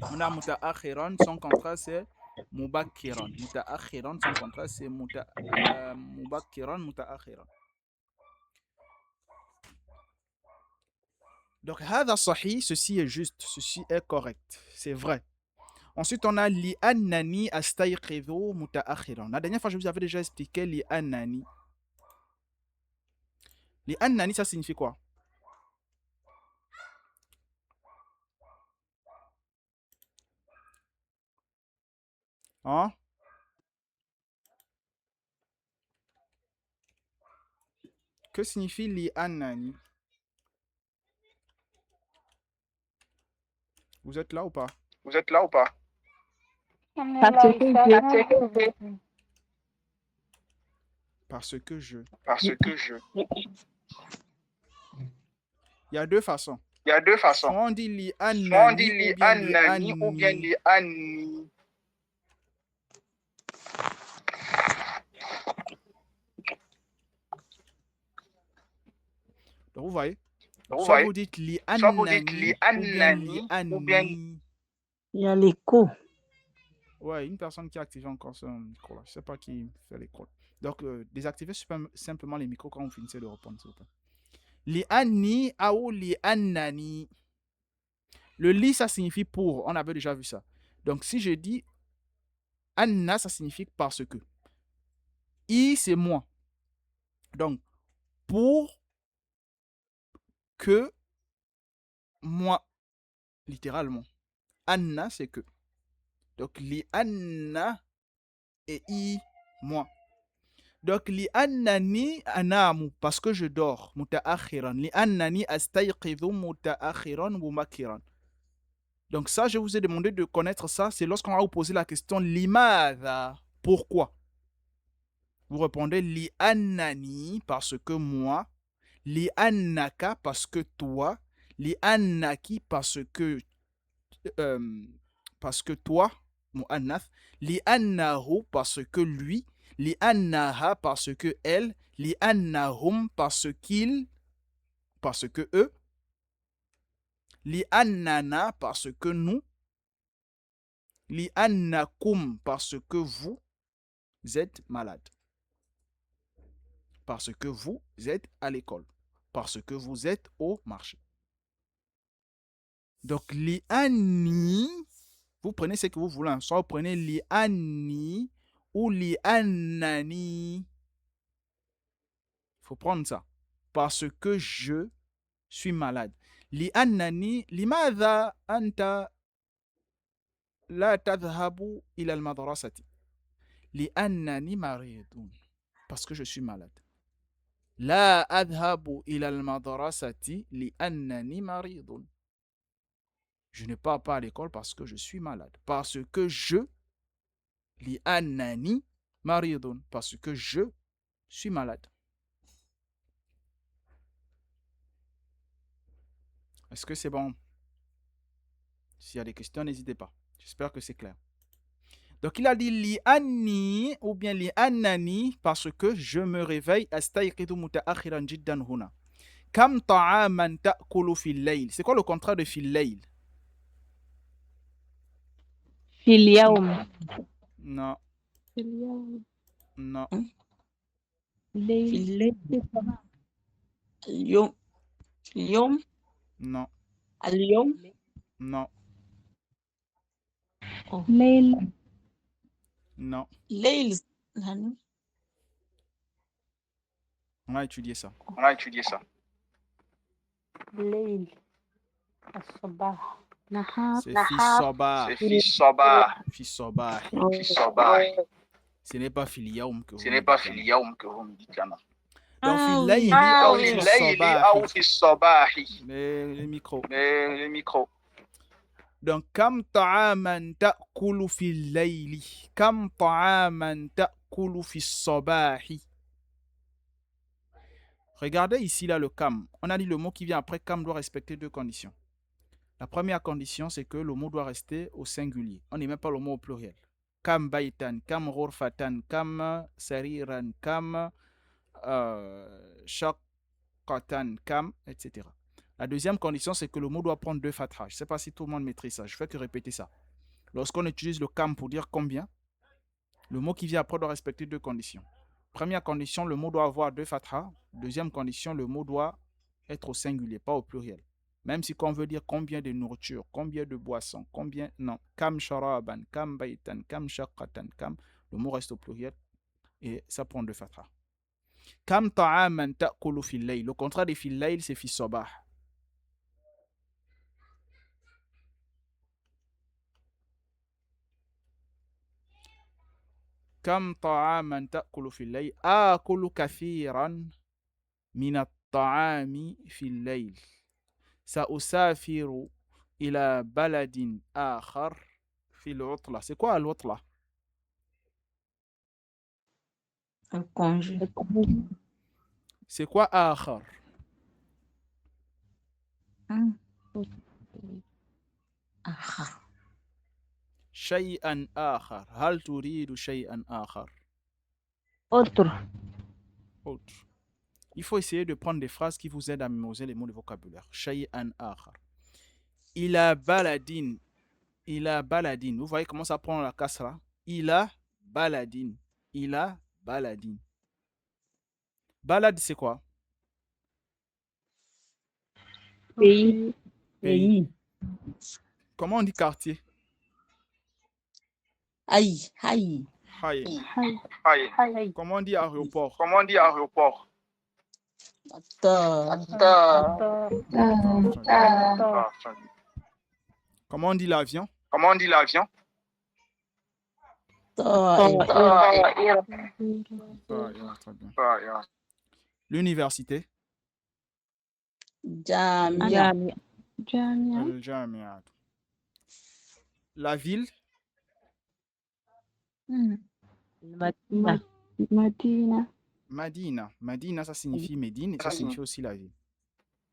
On a متأخرا, son contraire c'est مبكرا. متأخرا, son contraire c'est مبكرا متأخرا. Donc هذا صحيح, ceci est juste, ceci est correct, c'est vrai. Ensuite, on a لأنني أستيقظ متأخرا. La dernière fois, je vous avais déjà expliqué لأنني. لأنني, ça signifie quoi? Hein? Que signifie لأنني? Vous êtes là ou pas? Vous êtes là ou pas? On est Parce là, que Issa. je- Parce que je. Parce que je. Il y a deux façons. Il y a deux façons. Soit on dit Soit on dit لأنني ou bien لأني. Donc vous voyez? Vous Soit voyez? vous dites Soit vous dites لأنني ou bien لأني. Il y a l'écho. Ouais, une personne qui a activé encore son micro là. Je ne sais pas qui fait l'école. Donc, désactivez simplement les micros quand vous finissez de répondre, s'il vous plaît. لأني ou لأنني. Le li, ça signifie pour. On avait déjà vu ça. Donc, si je dis anna, ça signifie parce que. I, c'est moi. Donc, pour que moi, littéralement. Anna, c'est que. Donc, li anna et i, moi. Donc, li annani anamu, parce que je dors. Muta'akhiran. Li annani astayqidhu muta'akhiran ou makiran. Donc, ça, je vous ai demandé de connaître ça. C'est lorsqu'on va vous poser la question limadha, pourquoi? Vous répondez li annani, parce que moi. Li annaka, parce que toi. Li annaki, parce que toi, mu'annath. Li annahu, parce que lui. Li annaha, parce que elle. Li annahum, parce qu'ils. Parce que eux. Li annana, parce que nous. Li annakum, parce que vous êtes malade. Parce que vous êtes à l'école. Parce que vous êtes au marché. Donc, li anni, vous prenez ce que vous voulez. Soit vous prenez li anni ou li annani. Il faut prendre ça. Parce que je suis malade. Li annani, limadha anta la tadhhabu ila al-madrasati. Li annani maridun. Parce que je suis malade. La adhabu ila al-madrasati li annani maridun. Je ne pars pas à l'école parce que je suis malade. Parce que je, li annani maridun. Parce que je suis malade. Est-ce que c'est bon? S'il y a des questions, n'hésitez pas. J'espère que c'est clair. Donc il a dit li anni ou bien li annani parce que je me réveille astayqidu muta'akhiran jiddan huna. Kam ta'aman ta'kulu fil layl. C'est quoi le contraire de fil layl? في اليوم Non, في اليوم non, في ليل الليل في الصباح اليوم اليوم non, اليوم non, ليل non. ليل On a étudié ça. On a étudié ça. الليل الصباح نهار C'est fils Sabah. C'est fils Sabah. Fils Sabah. Fils Sabah. Ce n'est pas fil Yaoum que Ce vous n'est me pas dites, fil non. Yaoum que vous me dites là, non. Donc, Ah fil oui. Layli Ah ou oui, fil Layli Sabahi. ou fils Sabahi. Les micros. Le micro. Donc, كم طعاما تأكل في الليل كم طعاما تأكل في الصباح. Regardez ici là le kam. On a dit le mot qui vient après kam doit respecter deux conditions. La première condition, c'est que le mot doit rester au singulier. On n'est même pas le mot au pluriel. Kam baitan, kam ghurfatan, kam sariran, kam shaqqatan, kam, etc. La deuxième condition, c'est que le mot doit prendre deux fathas. Je ne sais pas si tout le monde maîtrise ça. Je fais que répéter ça. Lorsqu'on utilise le kam pour dire combien, le mot qui vient après doit respecter deux conditions. Première condition, le mot doit avoir deux fathas. Deuxième condition, le mot doit être au singulier, pas au pluriel. Même si on veut dire combien de nourriture, combien de boissons, combien... Non. Kam sharaban, kam baitan, kam shaqqatan, kam... Le mot reste au pluriel et ça prend deux fathas. Kam ta'aman ta'kulu fil layl. Le contraire de fil layl, c'est fil sabah. كم طعاما تأكل في الليل آكل كثيرا من الطعام في الليل سأسافر إلى بلد آخر في العطلة. C'est quoi العطلة? Un congé. C'est quoi آخر? آخر. شيئا آخر. هل تريد شيئا آخر؟ autre Autre. Il faut essayer de prendre des phrases qui vous aident à mémoriser les mots de vocabulaire. شيئا آخر. إلى بلد. إلى بلد. Vous voyez comment ça prend la kasra? إلى بلد. إلى بلد. Balad, c'est quoi? pays Pays. Comment on dit quartier? Aïe, aïe. Hay. Aïe. Aïe. Comment on dit aéroport? Comment on dit aéroport? Attends. Comment on dit l'avion? Comment on dit l'avion? Très bien. L'université? Jamia. جامعة Al-Jami'at. La ville? المدينة مدينة Madina. Madina, ça signifie Médine et ça signifie aussi la ville.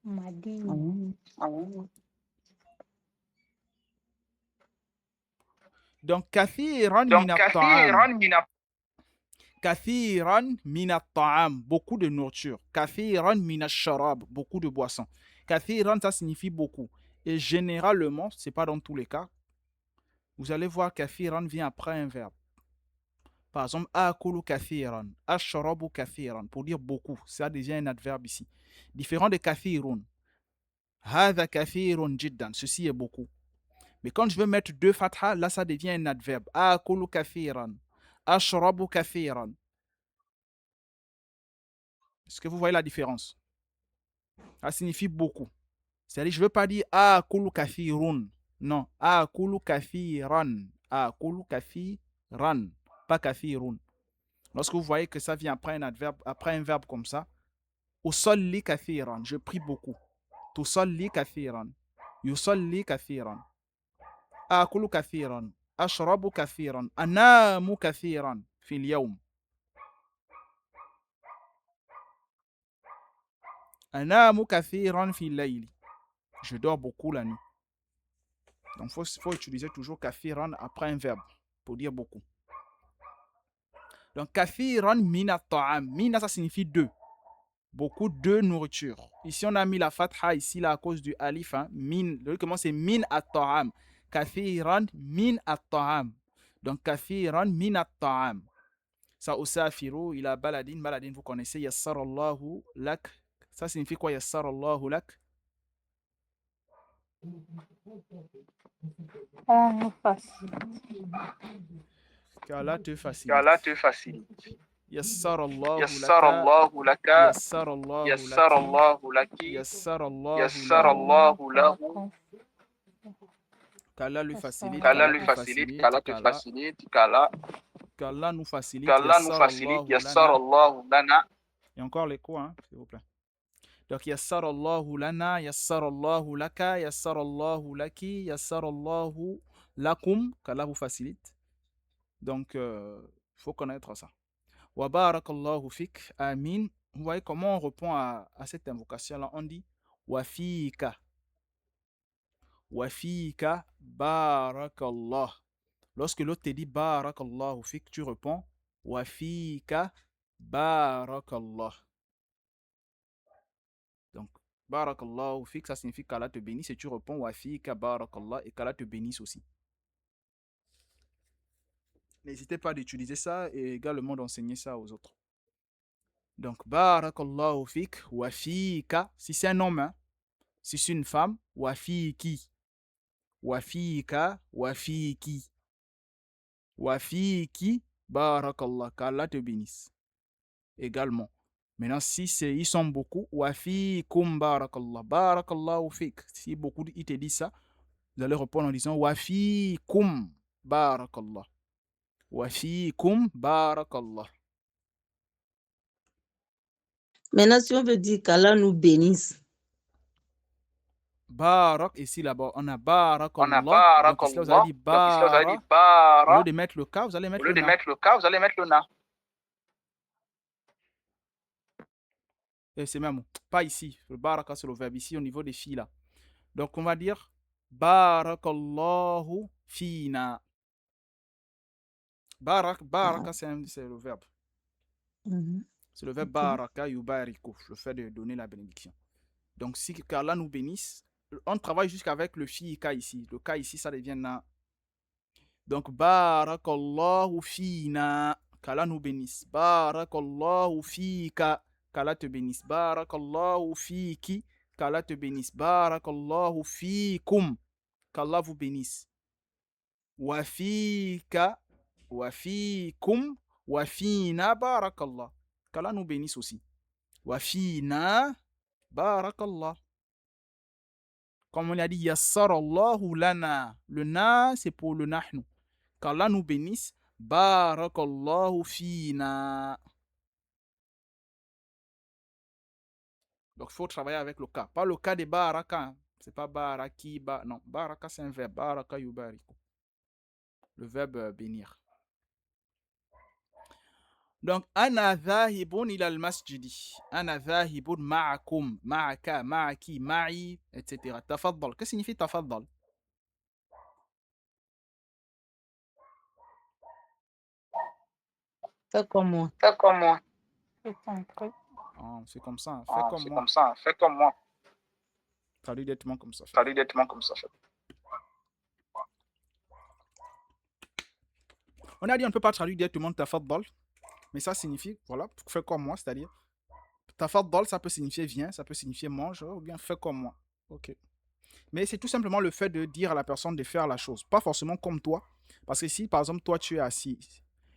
Madina. Donc, kathiran Donc, min kathiran at-ta'am. min at- Kathiran min at-ta'am. Beaucoup de nourriture. Kathiran min ash-sharab. Beaucoup de boissons. Kathiran, ça signifie beaucoup. Et généralement, ce n'est pas dans tous les cas, vous allez voir kathiran vient après un verbe. Par exemple, akulu kathiran, ashrabu kathiran, pour dire beaucoup. Ça devient un adverbe ici. Différent de kathirun. Hadha kathirun jiddan. Ceci est beaucoup. Mais quand je veux mettre deux fathas, là, ça devient un adverbe. Akulu kathiran, ashrabu kathiran. Est-ce que vous voyez la différence? Ça signifie beaucoup. C'est-à-dire, je ne veux pas dire akulu kathirun. Non, akulu kathiran. Akulu kathiran. Pas kathirun. Lorsque vous voyez que ça vient après un adverbe, après un verbe comme ça, usalli kathiran, je prie beaucoup. Tusalli kathiran. Yusalli kathiran. Akulu kathiran. Ashrabu kathiran. Anamu kathiran. Fil yawm. Anamu kathiran fil layli. Je dors beaucoup la nuit. Donc, il faut utiliser toujours kathiran après un verbe pour dire beaucoup. Donc, kathiran mina ta'am. Mina, ça signifie deux. Beaucoup de nourriture. Ici, on a mis la fatha ici là à cause du alif. Hein. Min. Le comment c'est min at ta'am. kathiran min at-ta'am. Donc, kathiran min at-ta'am. Ça, usafiru ila baladin. Baladin, vous connaissez. Yassarallahu lak. Ça signifie quoi, yassarallahu lak? On nous facilite. Qu'Allah te facilite. qu'Allah te facilite. Yassarallahu Yassarallahu laka. Yassarallahu laki. Yassarallahu laki. Yassarallahu Yassarallahu lahu. Qu'Allah lui facilite. Qu'Allah lui facilite, qu'Allah te facilite, Qu'Allah nous facilite. qu'Allah nous facilite. Yassarallahu lana. Et encore l'écho, hein, s'il vous plaît. Donc, yassarallahu lana, yassarallahu laka, yassarallahu laki, yassarallahu lakum, qu'Allah vous facilite. Donc, il faut connaître ça. Wa barakallahu fik, amin. Vous voyez comment on répond à cette invocation-là. On dit wa fika. Wa fika barakallah. Lorsque l'autre te dit barakallahu fik, tu réponds wa fika barakallah. Donc, barakallahu fik, ça signifie qu'Allah te bénisse et tu réponds wa fika barakallah et qu'Allah te bénisse aussi. N'hésitez pas d'utiliser ça et également d'enseigner ça aux autres. Donc, barakallahu fik, wa fika, si c'est un homme, hein. Si c'est une femme, wa fiki. Wa fika, wa fiki. Wa fiki, barakallah, qu'Allah te bénisse. Également. Maintenant, si ils sont beaucoup, wa fikum barakallah, barakallahu fik. Si beaucoup ils te disent ça, vous allez répondre en disant wa fikum barakallah. Wa fikum barakallah. Maintenant, si on veut dire qu'Allah nous bénisse, Barak, ici là-bas, on a barakallah. On a barakallah. Donc ici, là, vous allez dire Donc, ici, là, vous allez dire bara. Au bara. lieu de mettre le ka, vous allez Au mettre lieu le de na. mettre le ka, vous allez mettre le na. Et c'est même pas ici. Le baraka, c'est le verbe ici au niveau des filles là. Donc on va dire barakallahu fina. Baraka, c'est le verbe. C'est le verbe baraka yubariku, le fait de donner la bénédiction. Donc si qu'Allah nous bénisse, on travaille jusqu'avec le fiika ici. Le ka ici, ça devient na. Donc barakallahu fina, qu'Allah nous bénisse. Barakallahu fika, qu'Allah te bénisse. Barakallahu fiki, qu'Allah te bénisse. Barakallahu fikum, qu'Allah vous bénisse. Wa fika, wa fikum, wa fina, barakallah, qu'Allah nous bénisse aussi. Wa fina, barakallah. Comme on a dit, yassarallahu lana. Le na, c'est pour le nahnu. Qu'Allah nous bénisse. Barakallahu fina. Donc, il faut travailler avec le cas. Pas le cas de baraka. C'est pas baraki. Non, baraka, c'est un verbe. Baraka yubariku. Le verbe bénir. Donc, ana dhahibun ila al-masjidi. Ana dhahibun ma'akum, ma'aka, ma'aki, ma'i, etc. Tafaddal. Qu'est-ce que signifie tafaddal? fais comme moi. Fais comme moi. C'est ton truc. Oh, c'est comme ça. Fais Ah, comme c'est moi. comme ça. Fais comme moi. Traduis directement comme ça. Traduis directement comme ça. On a dit on ne peut pas traduire directement tafaddal. Mais ça signifie, voilà, fais comme moi, c'est-à-dire tafaddal, ça peut signifier viens, ça peut signifier mange, ou bien fais comme moi. Ok. Mais c'est tout simplement le fait de dire à la personne de faire la chose, pas forcément comme toi. Parce que si, par exemple, toi, tu es assis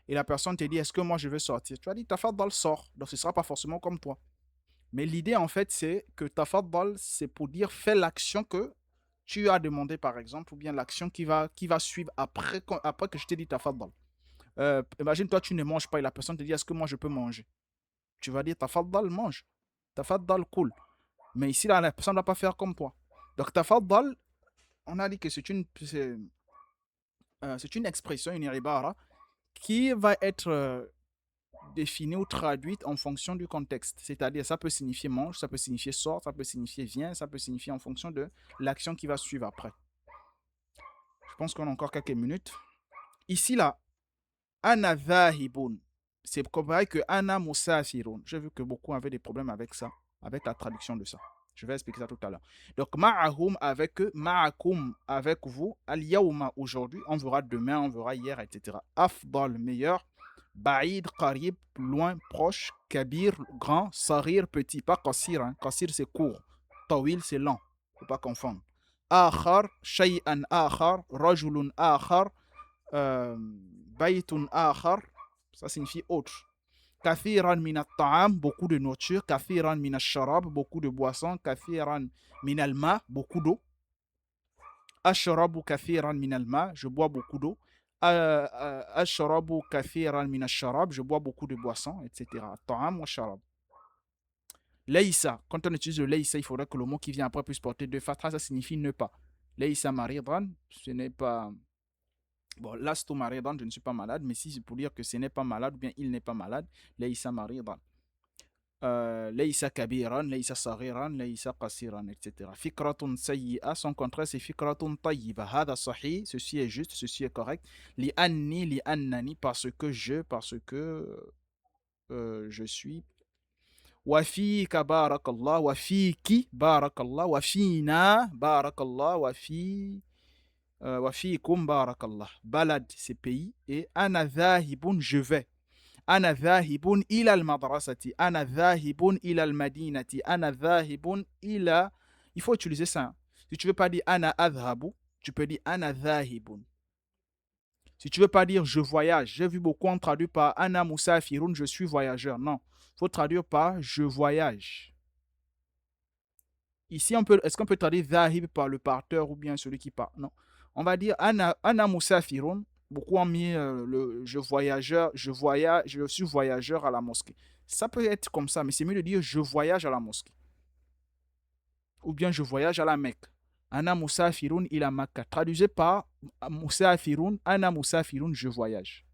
et la personne te dit, est-ce que moi, je veux sortir? Tu as dit, tafaddal, sort. Donc, ce ne sera pas forcément comme toi. Mais l'idée, en fait, c'est que tafaddal, c'est pour dire, fais l'action que tu as demandé, par exemple, ou bien l'action qui va suivre après que je t'ai dit tafaddal. Imagine, toi, tu ne manges pas et la personne te dit, est-ce que moi, je peux manger? Tu vas dire, tafaddal, mange. Tafaddal, cool. Mais ici, là, la personne ne va pas faire comme toi. Donc, tafaddal, on a dit que c'est une expression, une ibara, qui va être définie ou traduite en fonction du contexte. C'est-à-dire, ça peut signifier mange, ça peut signifier sort, ça peut signifier viens, ça peut signifier en fonction de l'action qui va suivre après. Je pense qu'on a encore quelques minutes. Ici, là, ana dhahibun. C'est pareil que ana musafirun. J'ai vu que beaucoup avaient des problèmes avec ça, avec la traduction de ça. Je vais expliquer ça tout à l'heure. Donc, ma'ahum avec eux, ma'akum avec vous, al-yawma aujourd'hui, on verra demain, on verra hier, etc. Afdal, meilleur. Ba'id, qarib, loin, proche. Kabir, grand. Sarir, petit. Pas qasir. Hein. Qasir, c'est court. Tawil, c'est lent. Faut pas confondre. Akhar, shay'an akhar. Rajulun akhar. Baytun akhar. Ça signifie autre. Kathiran min at-ta'am, beaucoup de nourriture. Kathiran min ash-sharab, beaucoup de boissons. Kathiran min al-ma, beaucoup d'eau. Ashrabu kathiran min al-ma, je bois beaucoup d'eau. Ashrabu kathiran min ash-sharab, je bois beaucoup de boissons, etc. At-ta'am wa sharab. Laysa, quand on utilise le laysa, il faudrait que le mot qui vient après puisse porter deux fatras, ça signifie ne pas. Laysa maridan, ce n'est pas. Bon, lastu maridan, je ne suis pas malade, mais si c'est pour dire que ce n'est pas malade ou bien il n'est pas malade, laysa maridan. Laysa kabiran, laysa saghiran, laysa qasiran, etc. Fikratun sayyi'a, son contraire c'est fikratun tayyiba. Hada sahih, ceci est juste, ceci est correct. Li annani, parce que je suis. Wafika barakallah, wafiki barakallah, wafina barakallah, wafikum barakallah. Balad, c'est pays. Et ana dhahibun, je vais. Ana dhahibun ila al-madrasati. Ana dhahibun ila al-madinati. Ana dhahibun ila. Il faut utiliser ça. Si tu veux pas dire ana adhabu, tu peux dire ana dhahibun. Si tu veux pas dire je voyage, j'ai vu beaucoup on traduit par ana musafirun, je suis voyageur. Non, il faut traduire par je voyage. Ici, est-ce qu'on peut traduire dhahib par le parteur ou bien celui qui part? Non. On va dire ana musafirun. Beaucoup ont mis je suis voyageur à la mosquée. Ça peut être comme ça, mais c'est mieux de dire je voyage à la mosquée. Ou bien je voyage à la Mecque. Ana musafirun ila Makka. Traduisez par musafirun, ana musafirun, je voyage.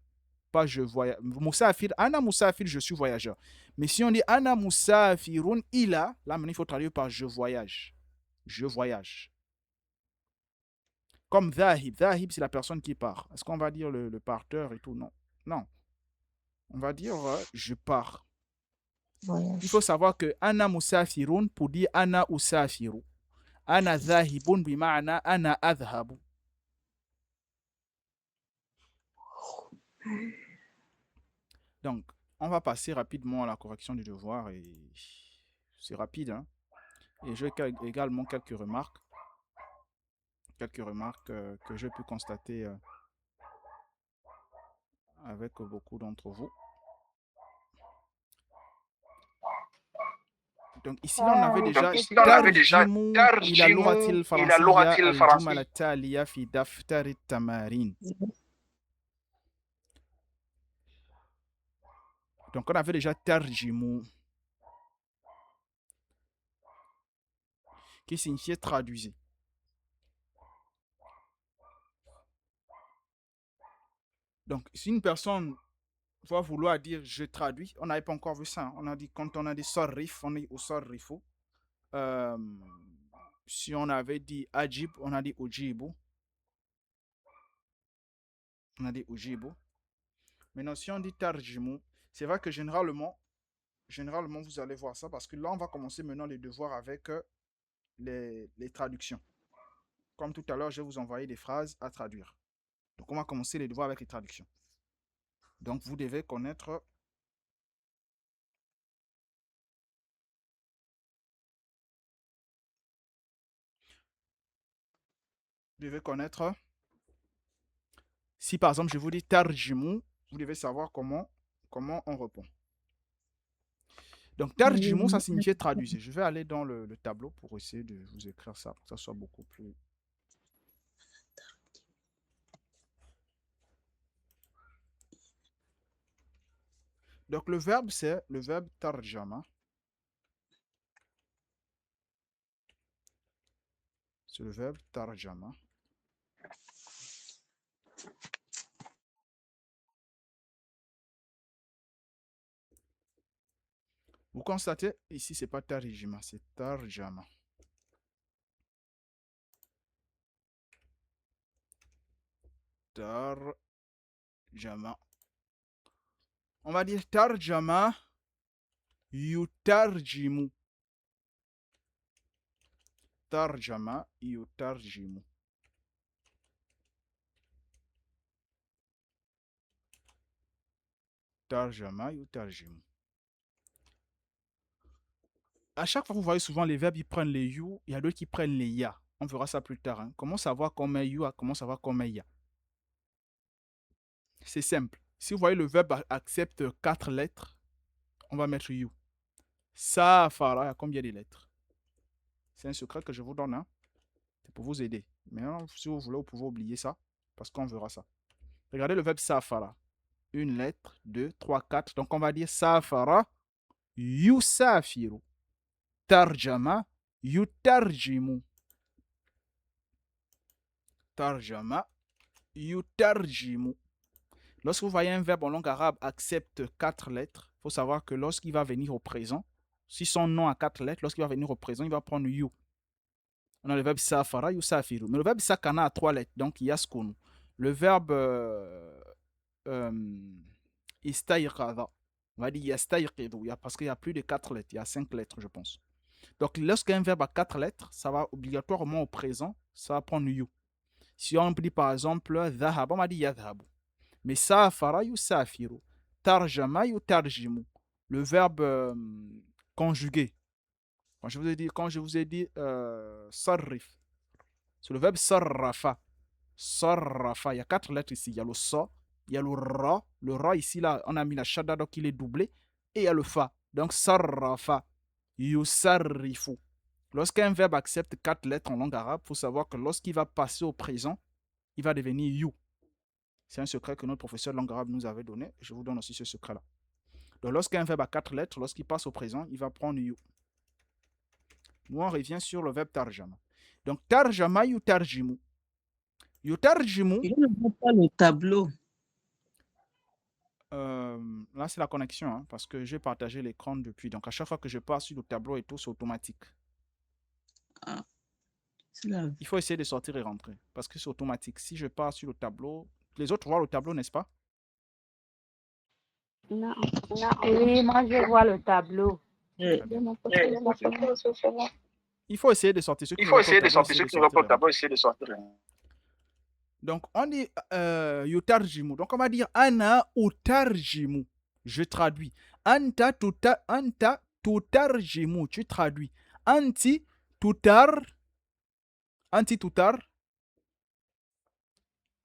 Pas je voyage. Musafir, ana musafir, je suis voyageur. Mais si on dit ana musafirun ila, là maintenant il faut traduire par je voyage. Je voyage. Comme dhahib. Dhahib, c'est la personne qui part. Est-ce qu'on va dire le parteur et tout? Non. Non. On va dire je pars. Voyage. Il faut savoir que ana musafirun pour dire ana usafiru. Ana dhahibun bima'ana ana adhabu. Donc, on va passer rapidement à la correction du devoir et c'est rapide. Hein? Et j'ai également quelques remarques. Que j'ai pu constater avec beaucoup d'entre vous. Donc ici là on avait déjà tarjimu ila lughatil farasiyya al-jumal at-taliya fi daftar at-tamarin. Donc on avait déjà tarjimu qui signifiait traduisez. Donc si une personne va vouloir dire je traduis, on n'avait pas encore vu ça. Hein. On a dit quand on a dit sarrif, on est au sarrifu. Si on avait dit ajib, on a dit ujibu. On a dit ujibu. Maintenant, si on dit tarjimu, c'est vrai que généralement, vous allez voir ça parce que là, on va commencer maintenant les devoirs avec les traductions. Comme tout à l'heure, je vais vous envoyer des phrases à traduire. Donc, on va commencer les devoirs avec les traductions. Donc, vous devez connaître si par exemple, je vous dis tarjimu, vous devez savoir comment on répond. Donc, tarjimu, ça signifie traduire. Je vais aller dans le tableau pour essayer de vous écrire ça, pour que ça soit beaucoup plus... Donc, le verbe, c'est le verbe tarjama. C'est le verbe tarjama. Vous constatez, ici, ce n'est pas tarjima, c'est tarjama. Tarjama. On va dire tarjama yutarjimu. Tarjama yutarjimu. Tarjama yutarjimu. À chaque fois, vous voyez souvent les verbes, ils prennent les you, il y a d'autres qui prennent les ya. On verra ça plus tard. Hein. Comment savoir qu'on met you, comment savoir qu'on met ya? C'est simple. Si vous voyez le verbe accepte 4 lettres, on va mettre you. Safara, il y a combien de lettres? C'est un secret que je vous donne. Hein. C'est pour vous aider. Mais non, si vous voulez, vous pouvez oublier ça. Parce qu'on verra ça. Regardez le verbe safara. Une lettre, 2, 3, 4. Donc on va dire safara, yusafiru. Tarjama, yutarjimu. Tarjama, yutarjimu. Lorsque vous voyez un verbe en langue arabe accepte 4 lettres, il faut savoir que lorsqu'il va venir au présent, si son nom a 4 lettres, lorsqu'il va venir au présent, il va prendre you. On a le verbe safara, yusafiru. Mais le verbe sakana a 3 lettres, donc yaskunu. Le verbe istayqadha, on va dire yastayqidu, parce qu'il y a plus de 4 lettres, il y a 5 lettres, je pense. Donc, lorsqu'un verbe a 4 lettres, ça va obligatoirement au présent, ça va prendre you. Si on dit par exemple dhahab, on va dire yadhabu. Mais safara yusafiru, tarjama yutarjimu. Le verbe conjugué. Quand je vous ai dit sarrif, c'est le verbe sarrafa. Sarrafa, il y a 4 lettres ici. Il y a le sa, il y a le ra. Le ra ici, là, on a mis la shadda, donc il est doublé. Et il y a le fa. Donc sarrafa, yusarrifu. Lorsqu'un verbe accepte 4 lettres en langue arabe, il faut savoir que lorsqu'il va passer au présent, il va devenir you. C'est un secret que notre professeur de langue arabe nous avait donné. Je vous donne aussi ce secret-là. Donc lorsqu'un verbe a 4 lettres, lorsqu'il passe au présent, il va prendre you. Nous, on revient sur le verbe tarjama. Donc tarjama yutarjimu. Yutarjimu. Je ne vois pas le tableau. Là, c'est la connexion, hein, parce que j'ai partagé l'écran depuis. Donc, à chaque fois que je passe sur le tableau et tout, c'est automatique. Ah, il faut essayer de sortir et rentrer, parce que c'est automatique. Si je pars sur le tableau, les autres voient le tableau, n'est-ce pas? Non. Oui, moi, je vois le tableau. Il faut essayer de sortir. Il faut essayer de sortir. Ceux qui ne voient pas le tableau, essayer de sortir. Donc, on dit yutarjimu. Donc, on va dire ana utarjimu. Je traduis. Anta tutarjimu. Tu traduis. Anti tutar. Anti tutar.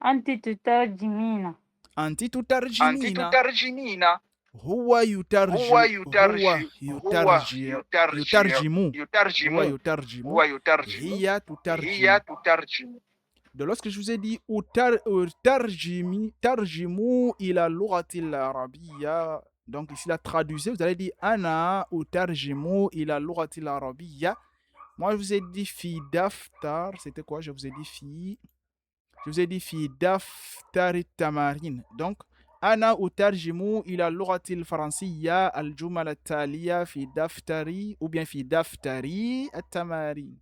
Anti tutarjimina. Anti tutarjimina. Anti tutarjimina. Huwa yutarjimu. Huwa yutarjimu. Huwa yutarjimu. Hiya tutarjimu. Donc, lorsque je vous ai dit tarjimu ila lughatil arabiyya, donc ici la traduisez, vous allez dire ana utarjimu ila lughatil arabiyya. Moi je vous ai dit fi daftar, c'était quoi? Je vous ai dit fi daftarit tamarin. Donc ana utarjimu ila lughatil faransiyya al jumal at taliya fi daftari ou bien fi daftari at tamarin.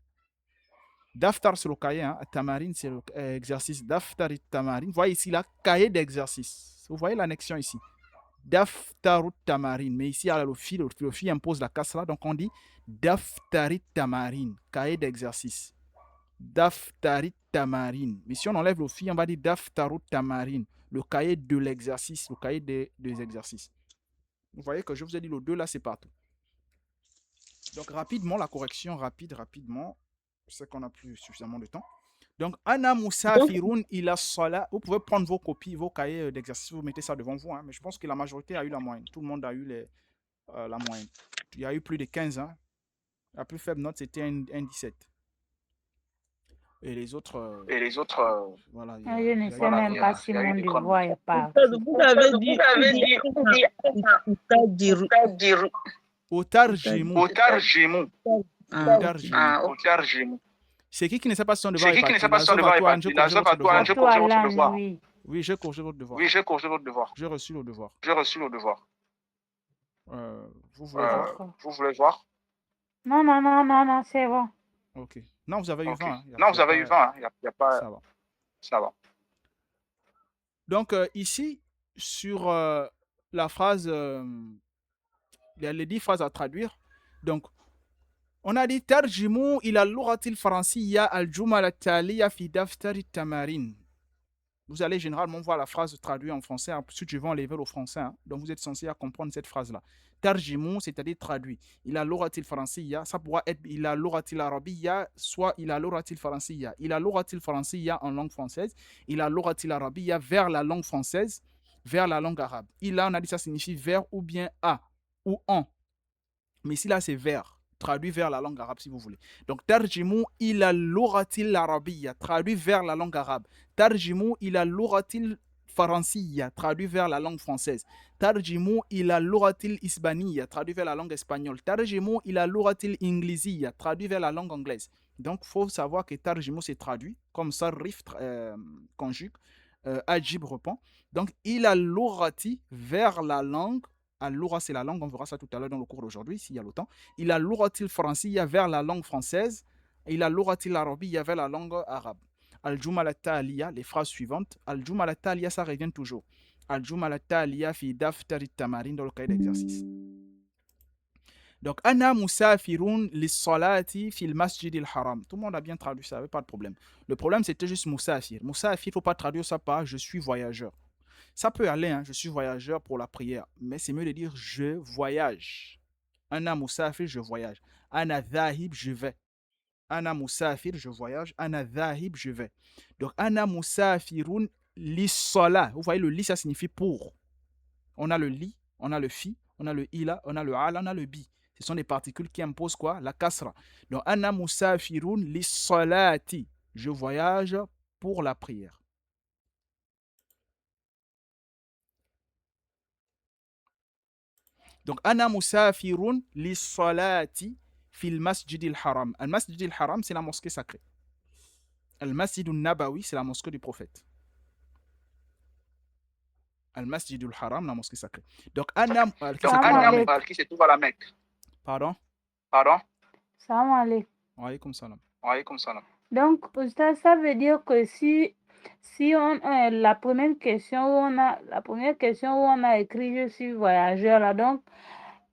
Daftar, c'est le cahier, hein. Tamarin, c'est l'exercice. Daftar et tamarin. Vous voyez ici, là, cahier d'exercice. Vous voyez l'annexion ici. Daftar ou tamarin. Mais ici, alors, le fil impose la casse là. Donc, on dit daftar et tamarin. Cahier d'exercice. Daftar et tamarin. Mais si on enlève le fil, on va dire daftar ou tamarin. Le cahier de l'exercice. Le cahier des exercices. Vous voyez que je vous ai dit le 2 là, c'est partout. Donc, rapidement, la correction, rapidement. Je sais qu'on n'a plus suffisamment de temps. Donc, Ana Musafirun ila Sala. Vous pouvez prendre vos copies, vos cahiers d'exercice, vous mettez ça devant vous. Hein, mais je pense que la majorité a eu la moyenne. Tout le monde a eu la moyenne. Il y a eu plus de 15 ans. La plus faible note, c'était un 17. Et les autres. Voilà. Je ne sais même pas si mon devoir est pas. Vous avez dit Otarjimu. C'est qui ne sait pas si son devoir est parti? Oui, j'ai corrigé votre devoir. J'ai reçu le devoir. Vous voulez voir? Non, c'est bon. Ok. Non, vous avez eu 20. Non, vous avez eu 20. Il n'y a pas... Ça va. Donc, ici, sur la phrase... il y a les 10 phrases à traduire. Donc, On a dit tarjimu ila lughatil fransiyya al-jumal at-taliya fi daftar at-tamarin. Vous allez généralement voir la phrase traduite en français, suivant les level au français. Hein. Donc vous êtes censé comprendre cette phrase-là. Tarjimu, c'est-à-dire traduit. Il a l'oratil fransiyya, ça pourra être il a l'oratil arabiyya, soit il a l'oratil fransiyya. Il a l'oratil fransiyya en langue française, il a l'oratil arabiyya vers la langue française, vers la langue arabe. Il a, on a dit ça signifie vers ou bien à ou en. Mais ici là c'est vers. Traduit vers la langue arabe si vous voulez. Donc, tarjimu ila l'oratil arabiyya, traduit vers la langue arabe. Tarjimu ila l'oratil faransiyya, traduit vers la langue française. Tarjimu ila l'oratil isbaniyya, traduit vers la langue espagnole. Tarjimu ila l'oratil inglisiyya, traduit vers la langue anglaise. Donc, il faut savoir que tarjimu c'est traduit, comme sarrif conjugue, ajib répond. Donc, ila l'orati vers la langue. Al-Loura, c'est la langue, on verra ça tout à l'heure dans le cours d'aujourd'hui, s'il y a le temps. Il a l'ouratil fransiyya vers la langue française. Il a l'ouratil arabiyya vers la langue arabe. Al-Jumal at-Taliya, les phrases suivantes. Al-Jumal at-Taliya, ça revient toujours. Al-Jumal at-Taliya fi daftar at-tamarin dans le cahier d'exercice. Donc, Ana musafirun lis-salati fil masjid al-haram. Tout le monde a bien traduit ça, pas de problème. Le problème, c'était juste musafir. Musafir, il ne faut pas traduire ça par je suis voyageur. Ça peut aller, hein, je suis voyageur pour la prière, mais c'est mieux de dire je voyage. Ana musafir, je voyage. Ana dhahib, je vais. Ana musafir, je voyage. Ana dhahib, je vais. Donc, ana musafirun lis-salah. Vous voyez, le li, ça signifie pour. On a le li, on a le fi, on a le ila, on a le ala, on a le bi. Ce sont des particules qui imposent quoi? La kasra. Donc, ana musafirun lis-salati. Je voyage pour la prière. Donc, ana musafirun li salati fil masjid al-haram. Al-masjid al-haram, c'est la mosquée sacrée. Al-masjid al-nabawi, c'est la mosquée du prophète. Al-masjid al-haram, la mosquée sacrée. Donc, ana qui se trouve à la Mecque. Pardon? Salam alaikum. Wa alaykum salam. Wa alaykum salam. Donc, ça veut dire que si on la première question où on a écrit je suis voyageur là, donc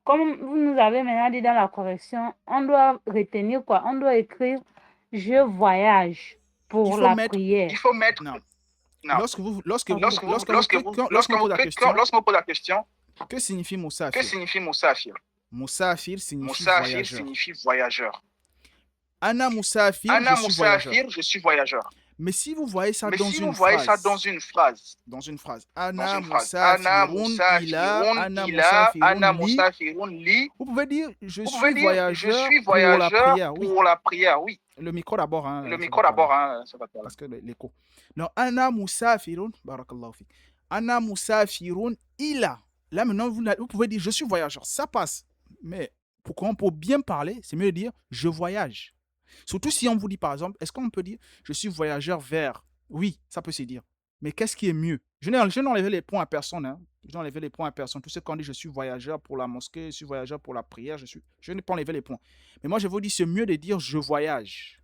comme vous nous avez maintenant dit dans la correction, on doit retenir quoi? On doit écrire je voyage pour la prière. Il faut mettre. Non. Non. Lorsque vous pose la question, que signifie musafir? Musafir signifie voyageur. Ana musafir, je suis voyageur. Mais si vous voyez ça dans une phrase. Ana musafirun li. Vous pouvez dire je suis voyageur pour la prière. Oui. Le micro d'abord. Hein, ça va parce que l'écho. Donc, ana musafirun, barakallahu fik. Ana musafirun ila. Là maintenant, vous pouvez dire je suis voyageur. Ça passe. Mais pour bien parler, c'est mieux de dire je voyage. Surtout si on vous dit par exemple, est-ce qu'on peut dire je suis voyageur vers? Oui, ça peut se dire. Mais qu'est-ce qui est mieux? Je n'ai enlevé les points à personne. Hein. Je n'ai enlevé les points à personne. Tout ce qu'on dit, je suis voyageur pour la mosquée, je suis voyageur pour la prière, je n'ai pas enlevé les points. Mais moi, je vous dis, c'est mieux de dire je voyage.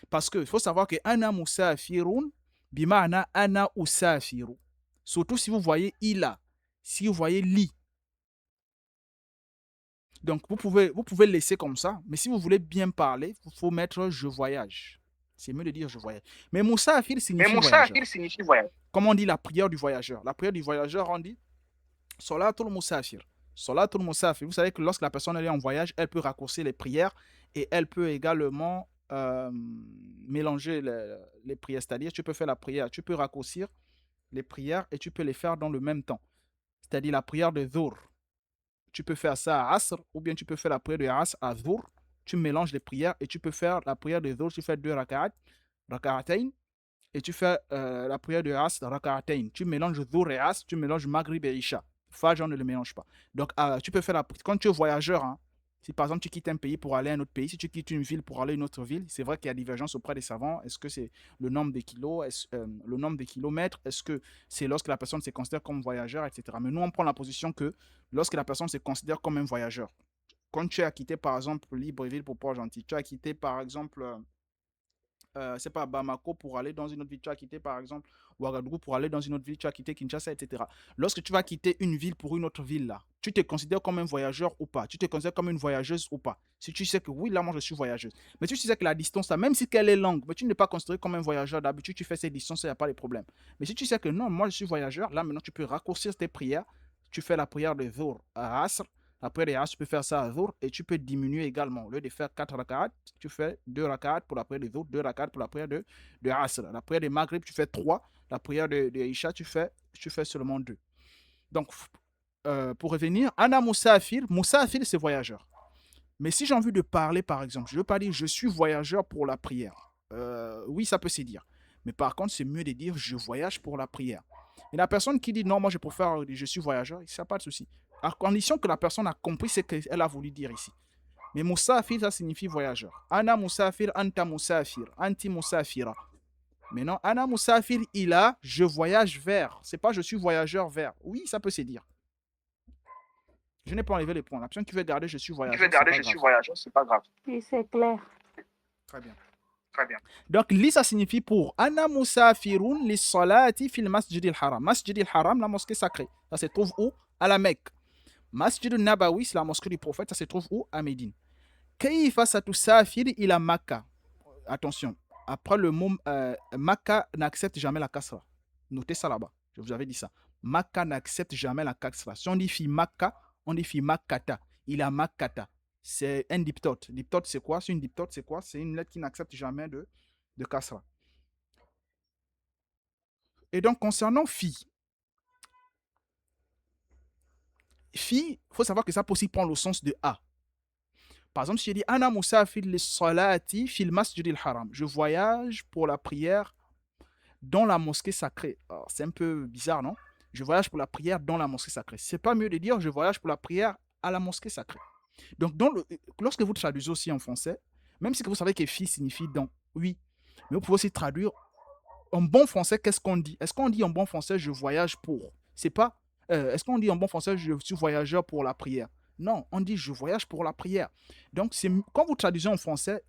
Parce qu'il faut savoir que ana musafirun bima'ana ana usafiru. Surtout si vous voyez ila, si vous voyez li. Donc, vous pouvez laisser comme ça, mais si vous voulez bien parler, il faut mettre je voyage. C'est mieux de dire je voyage. Mais musafir signifie voyage. Comme on dit la prière du voyageur. La prière du voyageur, on dit Salatul musafir. Salatul musafir. Vous savez que lorsque la personne est en voyage, elle peut raccourcir les prières et elle peut également mélanger les prières. C'est-à-dire, tu peux faire la prière, tu peux raccourcir les prières et tu peux les faire dans le même temps. C'est-à-dire la prière de Dhur. Tu peux faire ça à Asr ou bien tu peux faire la prière de Asr à Dhur. Tu mélanges les prières et tu peux faire la prière de Dhur, tu fais 2 raka'atayn et tu fais la prière de Asr raka'atayn. Tu mélanges Dhur et Asr, tu mélanges Maghrib et Isha. Fajr ne le mélange pas. Donc tu peux faire quand tu es voyageur, hein, si par exemple tu quittes un pays pour aller à un autre pays, si tu quittes une ville pour aller à une autre ville, c'est vrai qu'il y a divergence auprès des savants. Est-ce que c'est le nombre de kilos, le nombre de kilomètres? Est-ce que c'est lorsque la personne se considère comme voyageur, etc. Mais nous, on prend la position que lorsque la personne se considère comme un voyageur, quand tu as quitté par exemple Libreville pour Port-Gentil, tu as quitté par exemple, c'est pas Bamako pour aller dans une autre ville, tu as quitté par exemple Ouagadougou pour aller dans une autre ville, tu as quitté Kinshasa, etc. Lorsque tu vas quitter une ville pour une autre ville, là, Tu te considères comme un voyageur ou pas? Tu te considères comme une voyageuse ou pas? Si tu sais que oui, là, moi, je suis voyageuse. Mais si tu sais que la distance, là, même si elle est longue, mais tu n'es pas considéré comme un voyageur, d'habitude, tu fais ces distances, il n'y a pas de problème. Mais si tu sais que non, moi, je suis voyageur, là, maintenant, tu peux raccourcir tes prières. Tu fais la prière de Dhuhr à Asr. La prière de Asr, tu peux faire ça à Dhuhr et tu peux diminuer également. Au lieu de faire 4 rak'at, tu fais 2 rak'at pour la prière de Dhuhr, 2 rak'at pour la prière de Asr. La prière de Maghrib, tu fais 3. La prière de Isha, tu fais seulement 2. Donc, pour revenir, Ana Moussafir, Moussafir, c'est voyageur. Mais si j'ai envie de parler, par exemple, je ne veux pas dire je suis voyageur pour la prière. Oui, ça peut se dire. Mais par contre, c'est mieux de dire je voyage pour la prière. Et la personne qui dit non, moi je préfère je suis voyageur, ça n'a pas de souci. À condition que la personne a compris ce qu'elle a voulu dire ici. Mais Moussafir, ça signifie voyageur. Ana Moussafir, Anta Moussafir, Anti Moussafira. Mais non, Ana Moussafir, il a je voyage vers. C'est pas je suis voyageur vers. Oui, ça peut se dire. Je n'ai pas enlevé les points. La personne qui veut garder je suis voyageur, c'est pas grave. Oui, c'est clair. Très bien. Très bien. Donc, li, ça signifie pour Ana Moussafirun li salati fil masjid al-haram. Masjid al-haram, la mosquée sacrée. Ça se trouve où? À la Mecque. Masjid al-Nabawi, c'est la mosquée du prophète. Ça se trouve où? À Médine. Kayfa satusafir ila Makkah. Attention. Après le mot Makkah n'accepte jamais la kasra. Notez ça là-bas. Je vous avais dit ça. Makkah n'accepte jamais la kasra. Si on dit fi Makkah, on dit fi Makkata. Il a Makkata. C'est un diptote. Diptote, c'est quoi? C'est une diptote, c'est quoi? C'est une lettre qui n'accepte jamais de kasra. Et donc, concernant fi, il faut savoir que ça peut aussi prendre le sens de a. Par exemple, si je dis Ana Moussafir li salati fil masjid al-haram. Je voyage pour la prière dans la mosquée sacrée. C'est un peu bizarre, non? Je voyage pour la prière dans la mosquée sacrée. C'est pas mieux de dire je voyage pour la prière à la mosquée sacrée. Donc, lorsque vous traduisez aussi en français, même si vous savez que fi signifie dans, oui, mais vous pouvez aussi traduire en bon français, qu'est-ce qu'on dit? Est-ce qu'on dit en bon français je voyage pour? C'est pas, est-ce qu'on dit en bon français je suis voyageur pour la prière? Non, on dit je voyage pour la prière. Donc, quand vous traduisez en français,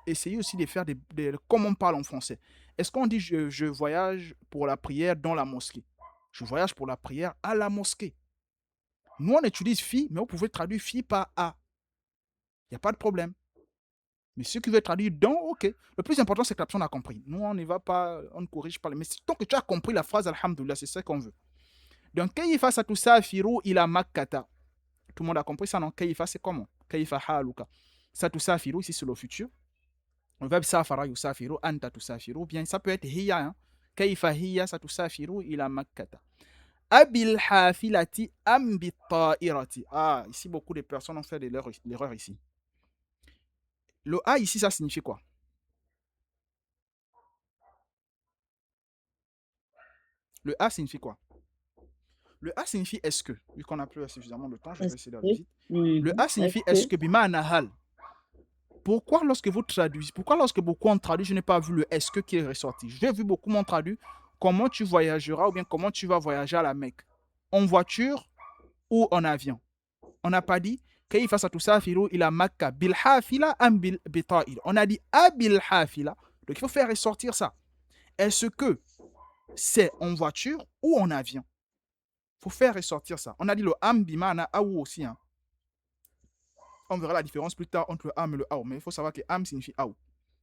essayez aussi de faire comme on parle en français. Est-ce qu'on dit je voyage pour la prière dans la mosquée? Je voyage pour la prière à la mosquée. Nous, on utilise fi, mais vous pouvez traduire fi par a. Il n'y a pas de problème. Mais ceux qui veulent traduire dans, ok. Le plus important, c'est que la personne a compris. Nous, on ne va pas, on ne corrige pas. Mais tant que tu as compris la phrase, alhamdoulilah, c'est ça qu'on veut. Donc, Kayfa satusafiru ila Makkata. Tout le monde a compris ça, non? Kayfa, c'est comment? Kayfa haluka. Satusafiru, ici, c'est le futur. Le verbe safara yusafiru, anta tusafiru. Bien, ça peut être hiya. Hein? Kayfa hiya satusafiru ila Makkata. Abil hafilati am bitta'irati. Ah, ici, beaucoup de personnes ont fait de l'erreur ici. Le A ici, ça signifie quoi? Le A signifie quoi? Le A signifie est-ce que. Vu qu'on n'a plus suffisamment de temps, je vais essayer d'aller vite. Le A signifie est-ce que. Bima nahal. Pourquoi lorsque vous traduisez, pourquoi lorsque beaucoup ont traduit, je n'ai pas vu le est-ce que qui est ressorti? J'ai vu beaucoup m'ont traduit comment tu voyageras ou bien comment tu vas voyager à la Mecque. En voiture ou en avion. On n'a pas dit kayfa satusafiru ila Makka bil hafila am bil bita'il. On a dit abil hafila. Donc il faut faire ressortir ça. Est-ce que c'est en voiture ou en avion? Il faut faire ressortir ça. On a dit le am bimana aou aussi. Hein. On verra la différence plus tard entre le am et le aou. Mais il faut savoir que am signifie aou.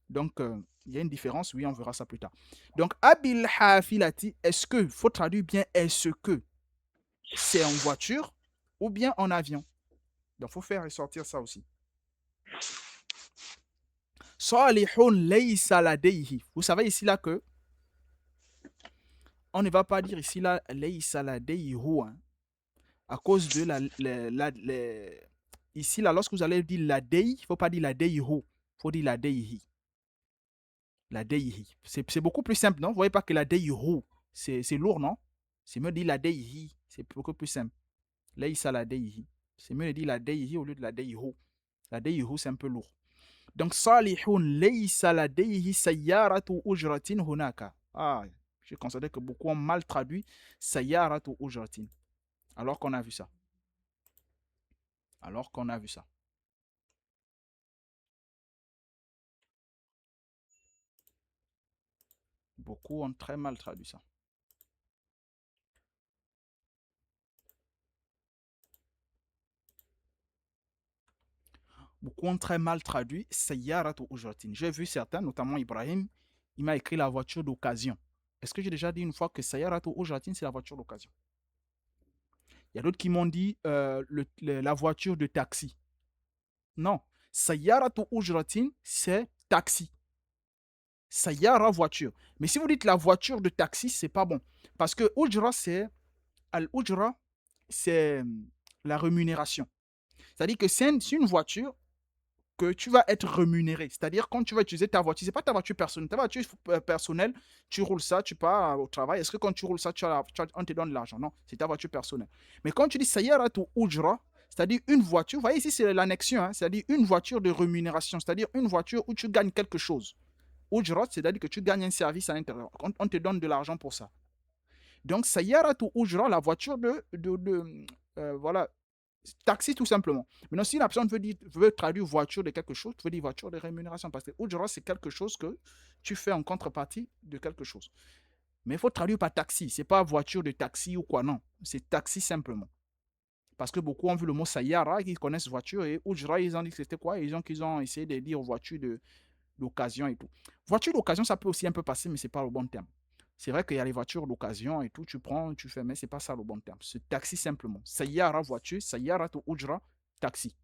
Donc, il y a une différence. Oui, on verra ça plus tard. Donc, abil hafilati, est-ce que, il faut traduire bien, est-ce que c'est en voiture ou bien en avion? Donc, il faut faire ressortir ça aussi. Salihun laysa ladayhi. Vous savez ici là que on ne va pas dire ici là laysa ladayhi hein, à cause de ici là lorsque vous allez dire ladayhi, il ne faut pas dire ladayhi, il faut dire ladayhi. Ladayhi. C'est beaucoup plus simple, non? Vous voyez pas que ladayhi c'est lourd, non? C'est mieux de dire ladayhi, c'est beaucoup plus simple. Laysa ladayhi. C'est mieux de dire ladayhi au lieu de ladayhi. Ladayhi c'est un peu lourd. Donc, salihun laysa ladayhi sayyaratu ujratin hunaka. Ah, je considère que beaucoup ont mal traduit sayyaratu ujratin. Alors qu'on a vu ça. Alors qu'on a vu ça. Beaucoup ont très mal traduit ça. Beaucoup ont très mal traduit Sayyaratu Ujratin. J'ai vu certains, notamment Ibrahim, il m'a écrit la voiture d'occasion. Est-ce que j'ai déjà dit une fois que Sayyaratu Ujratin, c'est la voiture d'occasion? Il y a d'autres qui m'ont dit la voiture de taxi. Non. Sayyaratu Ujratin, c'est taxi. Sayyara, voiture. Mais si vous dites la voiture de taxi, c'est pas bon. Parce que Ujra, c'est Al-Ujra, c'est la rémunération. C'est-à-dire que c'est une voiture que tu vas être rémunéré. C'est-à-dire quand tu vas utiliser ta voiture, c'est pas ta voiture personnelle. Ta voiture personnelle, tu roules ça, tu pars au travail. Est-ce que quand tu roules ça, on te donne de l'argent? Non, c'est ta voiture personnelle. Mais quand tu dis Sayyaratu Ujra, c'est-à-dire une voiture, vous voyez ici c'est l'annexion, hein, c'est-à-dire une voiture de rémunération, c'est-à-dire une voiture où tu gagnes quelque chose. Ujra, c'est-à-dire que tu gagnes un service à l'intérieur. On te donne de l'argent pour ça. Donc, Sayyaratu Ujra, la voiture voilà, taxi tout simplement. Maintenant, si la personne veut traduire voiture de quelque chose, tu veux dire voiture de rémunération. Parce que Ujra, c'est quelque chose que tu fais en contrepartie de quelque chose. Mais il faut traduire par taxi. Ce n'est pas voiture de taxi ou quoi, non. C'est taxi simplement. Parce que beaucoup ont vu le mot Sayyara, ils connaissent voiture, et Ujra, ils ont dit que c'était quoi? Ils ont essayé de dire voiture d'occasion et tout. Voiture d'occasion, ça peut aussi un peu passer, mais ce n'est pas le bon terme. C'est vrai qu'il y a les voitures d'occasion et tout, tu prends, tu fais, mais ce n'est pas ça le bon terme. C'est taxi simplement. Sayyara, voiture, Sayyara to Ujra, taxi.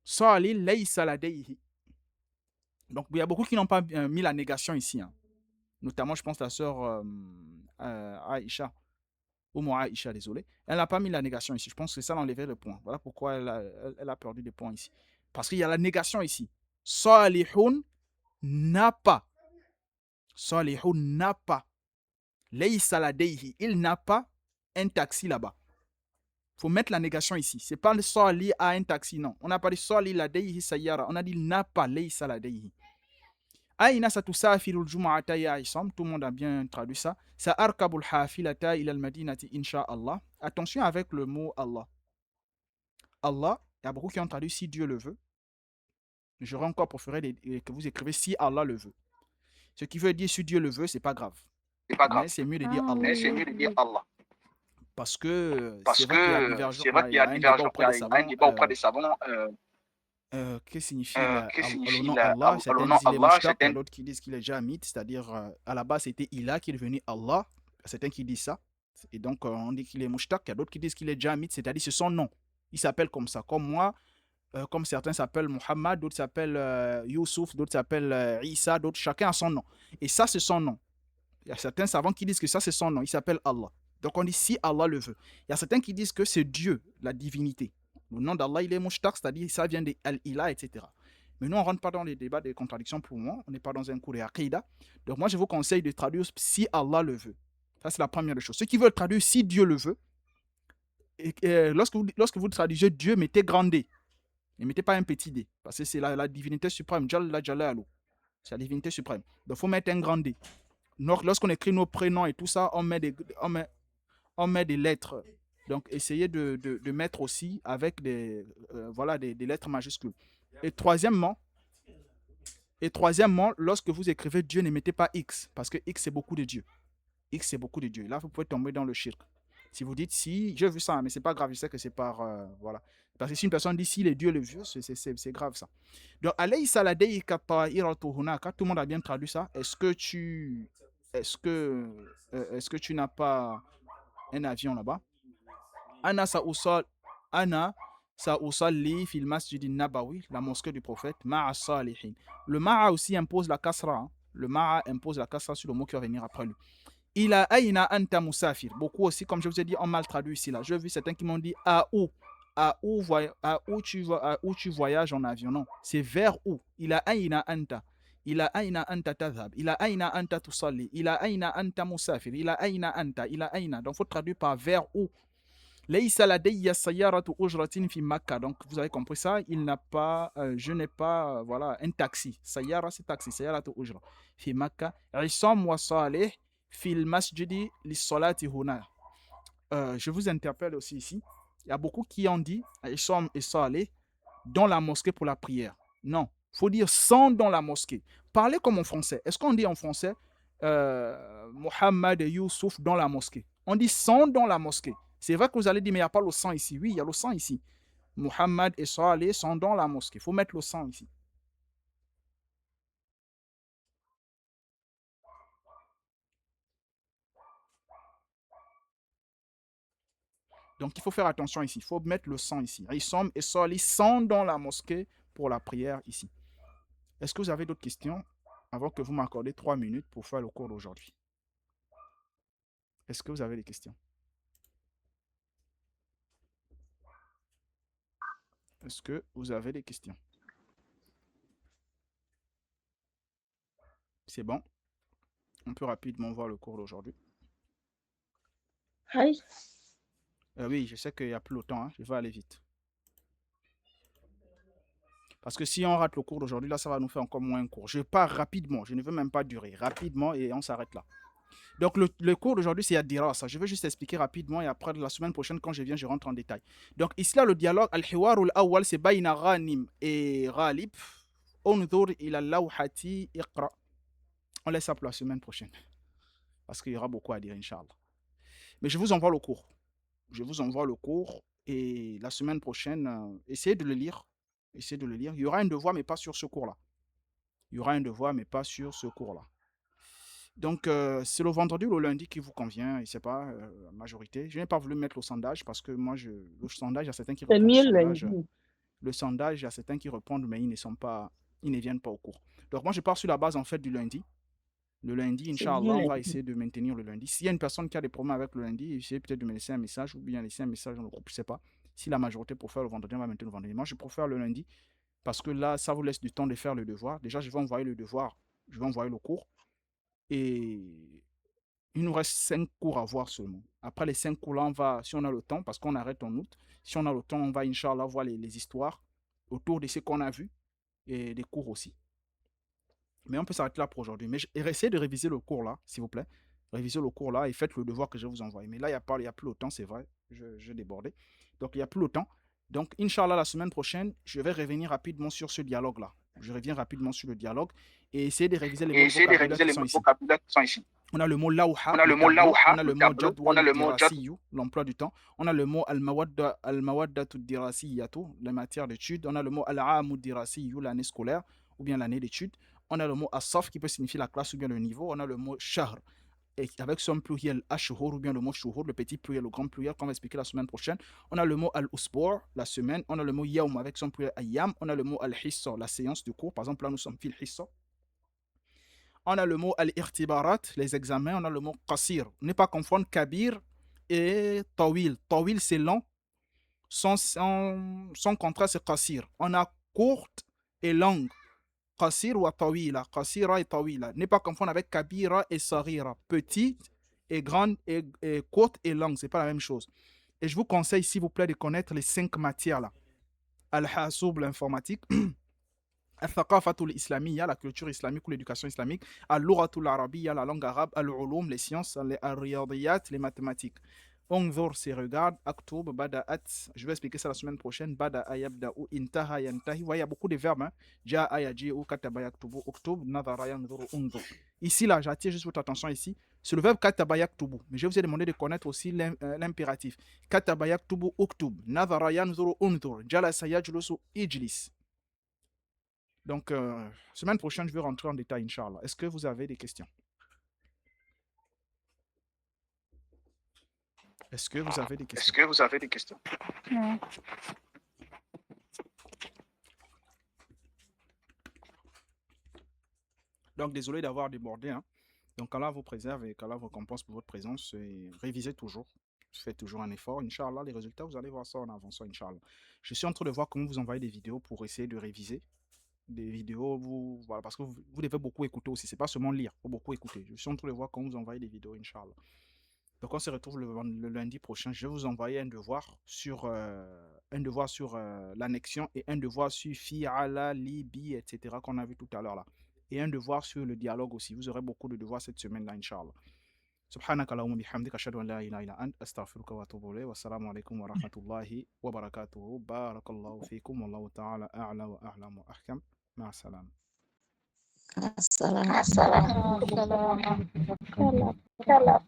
Sali laysa ladayhi. Donc, il y a beaucoup qui n'ont pas mis la négation ici. Hein. Notamment, je pense, la sœur Aïcha, ou Aïcha, désolé. Elle n'a pas mis la négation ici. Je pense que c'est ça l'enlever le point. Voilà pourquoi elle a perdu des points ici. Parce qu'il y a la négation ici. Salihun n'a pas. Salihun n'a pas. Laysa ladayhi. Il n'a pas un taxi là-bas. Il faut mettre la négation ici. Ce n'est pas le Sali a un taxi, non. On n'a pas dit Sali ladayhi sayyara. On a dit il n'a pas. Laysa ladayhi. Aïna satusafirul jum'ata ya Isam. Tout le monde a bien traduit ça. Sa arkabul hafilata ila al-madinati insha'Allah. Attention avec le mot Allah. Allah, il y a beaucoup qui ont traduit si Dieu le veut. J'aurais encore préféré que vous écrivez si Allah le veut. Ce qui veut dire si Dieu le veut, c'est pas grave. C'est pas grave. Mais c'est mieux de dire Allah. Mais c'est mieux de dire Allah. Parce que c'est vrai qu'il y a divergence. C'est vrai qu'il y a divergence. Il y a un débat auprès des savants. Que signifie le nom Allah? Certains disent d'autres qui disent qu'il est Jamid, c'est-à-dire à la base c'était Ilah qui est devenu Allah. Certains qui disent ça. Et donc on dit qu'il est Mushtaq. Il y a d'autres qui disent qu'il est Jamid, c'est-à-dire c'est son nom. Il s'appelle comme ça. Comme moi, comme certains s'appellent Muhammad, d'autres s'appellent Youssouf, d'autres s'appellent Isa, d'autres, chacun a son nom. Et ça, c'est son nom. Il y a certains savants qui disent que ça, c'est son nom. Il s'appelle Allah. Donc on dit si Allah le veut. Il y a certains qui disent que c'est Dieu, la divinité. Le nom d'Allah, il est Mushtaq, c'est-à-dire ça vient de Al-Ilah, etc. Mais nous, on ne rentre pas dans les débats des contradictions pour moi. On n'est pas dans un cours de Aqidah. Donc moi, je vous conseille de traduire si Allah le veut. Ça, c'est la première chose. Ceux qui veulent traduire si Dieu le veut, lorsque vous traduisez Dieu, mettez grand D. Ne mettez pas un petit D. Parce que c'est la divinité suprême. Jalla Jalalu. C'est la divinité suprême. Donc il faut mettre un grand D. Lorsqu'on écrit nos prénoms et tout ça, on met des lettres. Donc, essayez de mettre aussi avec des lettres majuscules. Et troisièmement, lorsque vous écrivez Dieu, ne mettez pas X, parce que X, c'est beaucoup de Dieu. X, c'est beaucoup de Dieu. Là, vous pouvez tomber dans le shirk. Si vous dites si, j'ai vu ça, mais c'est pas grave, je sais que c'est par... voilà. Parce que si une personne dit si les dieux le vieux, c'est grave ça. Donc, alayhi saladei kata'iratu hunaka, tout le monde a bien traduit ça. Est-ce que tu n'as pas un avion là-bas? Ana sa'usalli fil masjid nabawi, la mosquée du prophète, ma'a salihin. Le ma'a aussi impose la kasra. Hein. Le ma'a impose la kasra sur le mot qui va venir après lui. Ila aina anta musafir. Beaucoup aussi, comme je vous ai dit, on mal traduit ici là. J'ai vu certains qui m'ont dit à où tu voyages en avion. Non, c'est vers où. Ila aina anta. Ila aina anta tadhab. Ila aina anta tusalli. Ila aina anta musafir. Ila aina anta. Ila aina. Donc, il faut traduire par vers où. Laysa ladayya sayyaratu ujratin fi Makkah. Donc, vous avez compris ça. Il n'a pas, je n'ai pas, voilà, un taxi. Sayyara, c'est taxi. Sayyaratu ujra. Fi Makkah. Isam wa salih fil masjidi li salati huna. Je vous interpelle aussi ici. Il y a beaucoup qui ont dit Isam et salih dans la mosquée pour la prière. Non. Il faut dire sans dans la mosquée. Parlez comme en français. Est-ce qu'on dit en français Mohammed et Youssouf dans la mosquée? On dit sans dans la mosquée. C'est vrai que vous allez dire, mais il n'y a pas le sang ici. Oui, il y a le sang ici. Muhammad et Saleh sont dans la mosquée. Il faut mettre le 100 ici. Donc, il faut faire attention ici. Il faut mettre le 100 ici. Issom et Saleh sont dans la mosquée pour la prière ici. Est-ce que vous avez d'autres questions avant que vous m'accordez 3 minutes pour faire le cours d'aujourd'hui? Est-ce que vous avez des questions? Est-ce que vous avez des questions? C'est bon? On peut rapidement voir le cours d'aujourd'hui. Aïe. Oui, je sais qu'il n'y a plus le temps. Hein. Je vais aller vite. Parce que si on rate le cours d'aujourd'hui, là, ça va nous faire encore moins court. Je pars rapidement. Je ne veux même pas durer. Rapidement et on s'arrête là. Donc, le cours d'aujourd'hui, c'est Ad-Dirasa. Je vais juste expliquer rapidement et après, la semaine prochaine, quand je viens, je rentre en détail. Donc, ici, là, le dialogue, Al-Hiwar al-Awwal, c'est Bayna Ghanim et Ghalib. Unzur ila lawhati iqra. On laisse ça pour la semaine prochaine. Parce qu'il y aura beaucoup à dire, Inch'Allah. Mais je vous envoie le cours. Je vous envoie le cours. Et la semaine prochaine, essayez de le lire. Essayez de le lire. Il y aura un devoir, mais pas sur ce cours-là. Il y aura un devoir, mais pas sur ce cours-là. Donc, c'est le vendredi ou le lundi qui vous convient, je ne sais pas, la majorité. Je n'ai pas voulu mettre le sondage parce que moi, le sondage, il y a certains qui C'est répondent au mieux sondage. lundi. Le sondage, il y a certains qui répondent, mais ils ne viennent pas au cours. Donc, moi, je pars sur la base, en fait, du lundi. Le lundi, C'est mieux Inch'Allah, on va lundi. essayer de maintenir le lundi. S'il y a une personne qui a des problèmes avec le lundi, essayez peut-être de me laisser un message ou bien laisser un message dans le groupe, je ne sais pas. Si la majorité préfère le vendredi, on va maintenir le vendredi. Moi, je préfère le lundi parce que là, ça vous laisse du temps de faire le devoir. Déjà, je vais envoyer le devoir, je vais envoyer le cours. Et il nous reste 5 cours à voir seulement. Après les 5 cours-là, on va, si on a le temps, parce qu'on arrête en août, si on a le temps, on va, Inch'Allah, voir les histoires autour de ce qu'on a vu et des cours aussi. Mais on peut s'arrêter là pour aujourd'hui. Mais essayez de réviser le cours là, s'il vous plaît. Révisez le cours là et faites le devoir que je vous envoie. Mais là, il n'y a plus le temps, c'est vrai. Je débordais. Donc, il n'y a plus le temps. Donc, Inch'Allah, la semaine prochaine, je vais revenir rapidement sur ce dialogue-là. Je reviens rapidement sur le dialogue et essayer de réviser les mots vocabulaires qui sont ici. On a le mot lawha, on a le mot jadwal dirasiyu, l'emploi du temps. On a le mot al-mawaddatu dirasiyatu, la matière d'études. On a le mot al-amu dirasiyu, l'année scolaire ou bien l'année d'études. On a le mot asaf qui peut signifier la classe ou bien le niveau. On a le mot shahr et avec son pluriel ashhur ou bien le mot shuhur, le petit pluriel, le grand pluriel qu'on va expliquer la semaine prochaine. On a le mot al-usbur, la semaine. On a le mot yawm avec son pluriel ayyam. On a le mot al-hissa, la séance de cours. Par exemple, là, nous sommes fil hissa. On a le mot al-irtibarat, les examens. On a le mot qasir. Ne pas confondre kabir et tawil. Tawil, c'est long. Son contraire, c'est qasir. On a courte et longue. Qasir ou tawila. Qasira et tawila. Ne pas confondre avec kabira et sarira. Petite et grande et courte et longue. Ce n'est pas la même chose. Et je vous conseille, s'il vous plaît, de connaître les 5 matières là. Al-Hasoub, l'informatique. Al-Thaqafatul Islamiyya, la culture islamique ou l'éducation islamique. Al-Lughatul Arabiyya, la langue arabe. Al-Ulum, les sciences. Al-Riyadiyat, les mathématiques. Unzur, c'est regarde. Aktub, bada'at. Je vais expliquer ça la semaine prochaine. Bada'a yabda'u, intaha yantahi. Vous voyez, il y a beaucoup de verbes. Hein. Ja'a yaji'u, kataba yaktubu, uktub, nadhara yanzuru, unzur. Ici, là, j'attire juste votre attention ici. C'est le verbe kataba yaktubu. Mais je vous ai demandé de connaître aussi l'impératif. Kataba yaktubu, uktub, nadhara yanzuru, unzur. Jalasa yajlusu, ijlis. Donc, semaine prochaine, je vais rentrer en détail, Inch'Allah. Est-ce que vous avez des questions? Est-ce que vous avez des questions? Non. Donc, désolé d'avoir débordé. Hein. Donc, Allah vous préserve et qu'Allah vous récompense pour votre présence. Et révisez toujours. Faites toujours un effort. Inch'Allah, les résultats, vous allez voir ça en avançant, Inch'Allah. Je suis en train de voir comment vous envoyez des vidéos pour essayer de réviser. Des vidéos, voilà, parce que vous devez beaucoup écouter aussi. C'est pas seulement lire, il faut beaucoup écouter. Je suis en train de voir comment vous envoyez des vidéos, Inch'Allah. Donc, on se retrouve le lundi prochain. Je vais vous envoyer un devoir sur l'annexion et un devoir sur fi'ala, libi, etc. qu'on a vu tout à l'heure là. Et un devoir sur le dialogue aussi. Vous aurez beaucoup de devoirs cette semaine-là, Inch'Allah. سبحانك اللهم بحمدك أشهد أن لا إله إلا أنت أستغفرك وأتوب إليك والسلام عليكم ورحمة الله وبركاته بارك الله فيكم والله تعالى أعلى وأعلم وأحكم مع السلامة. السلام Salam.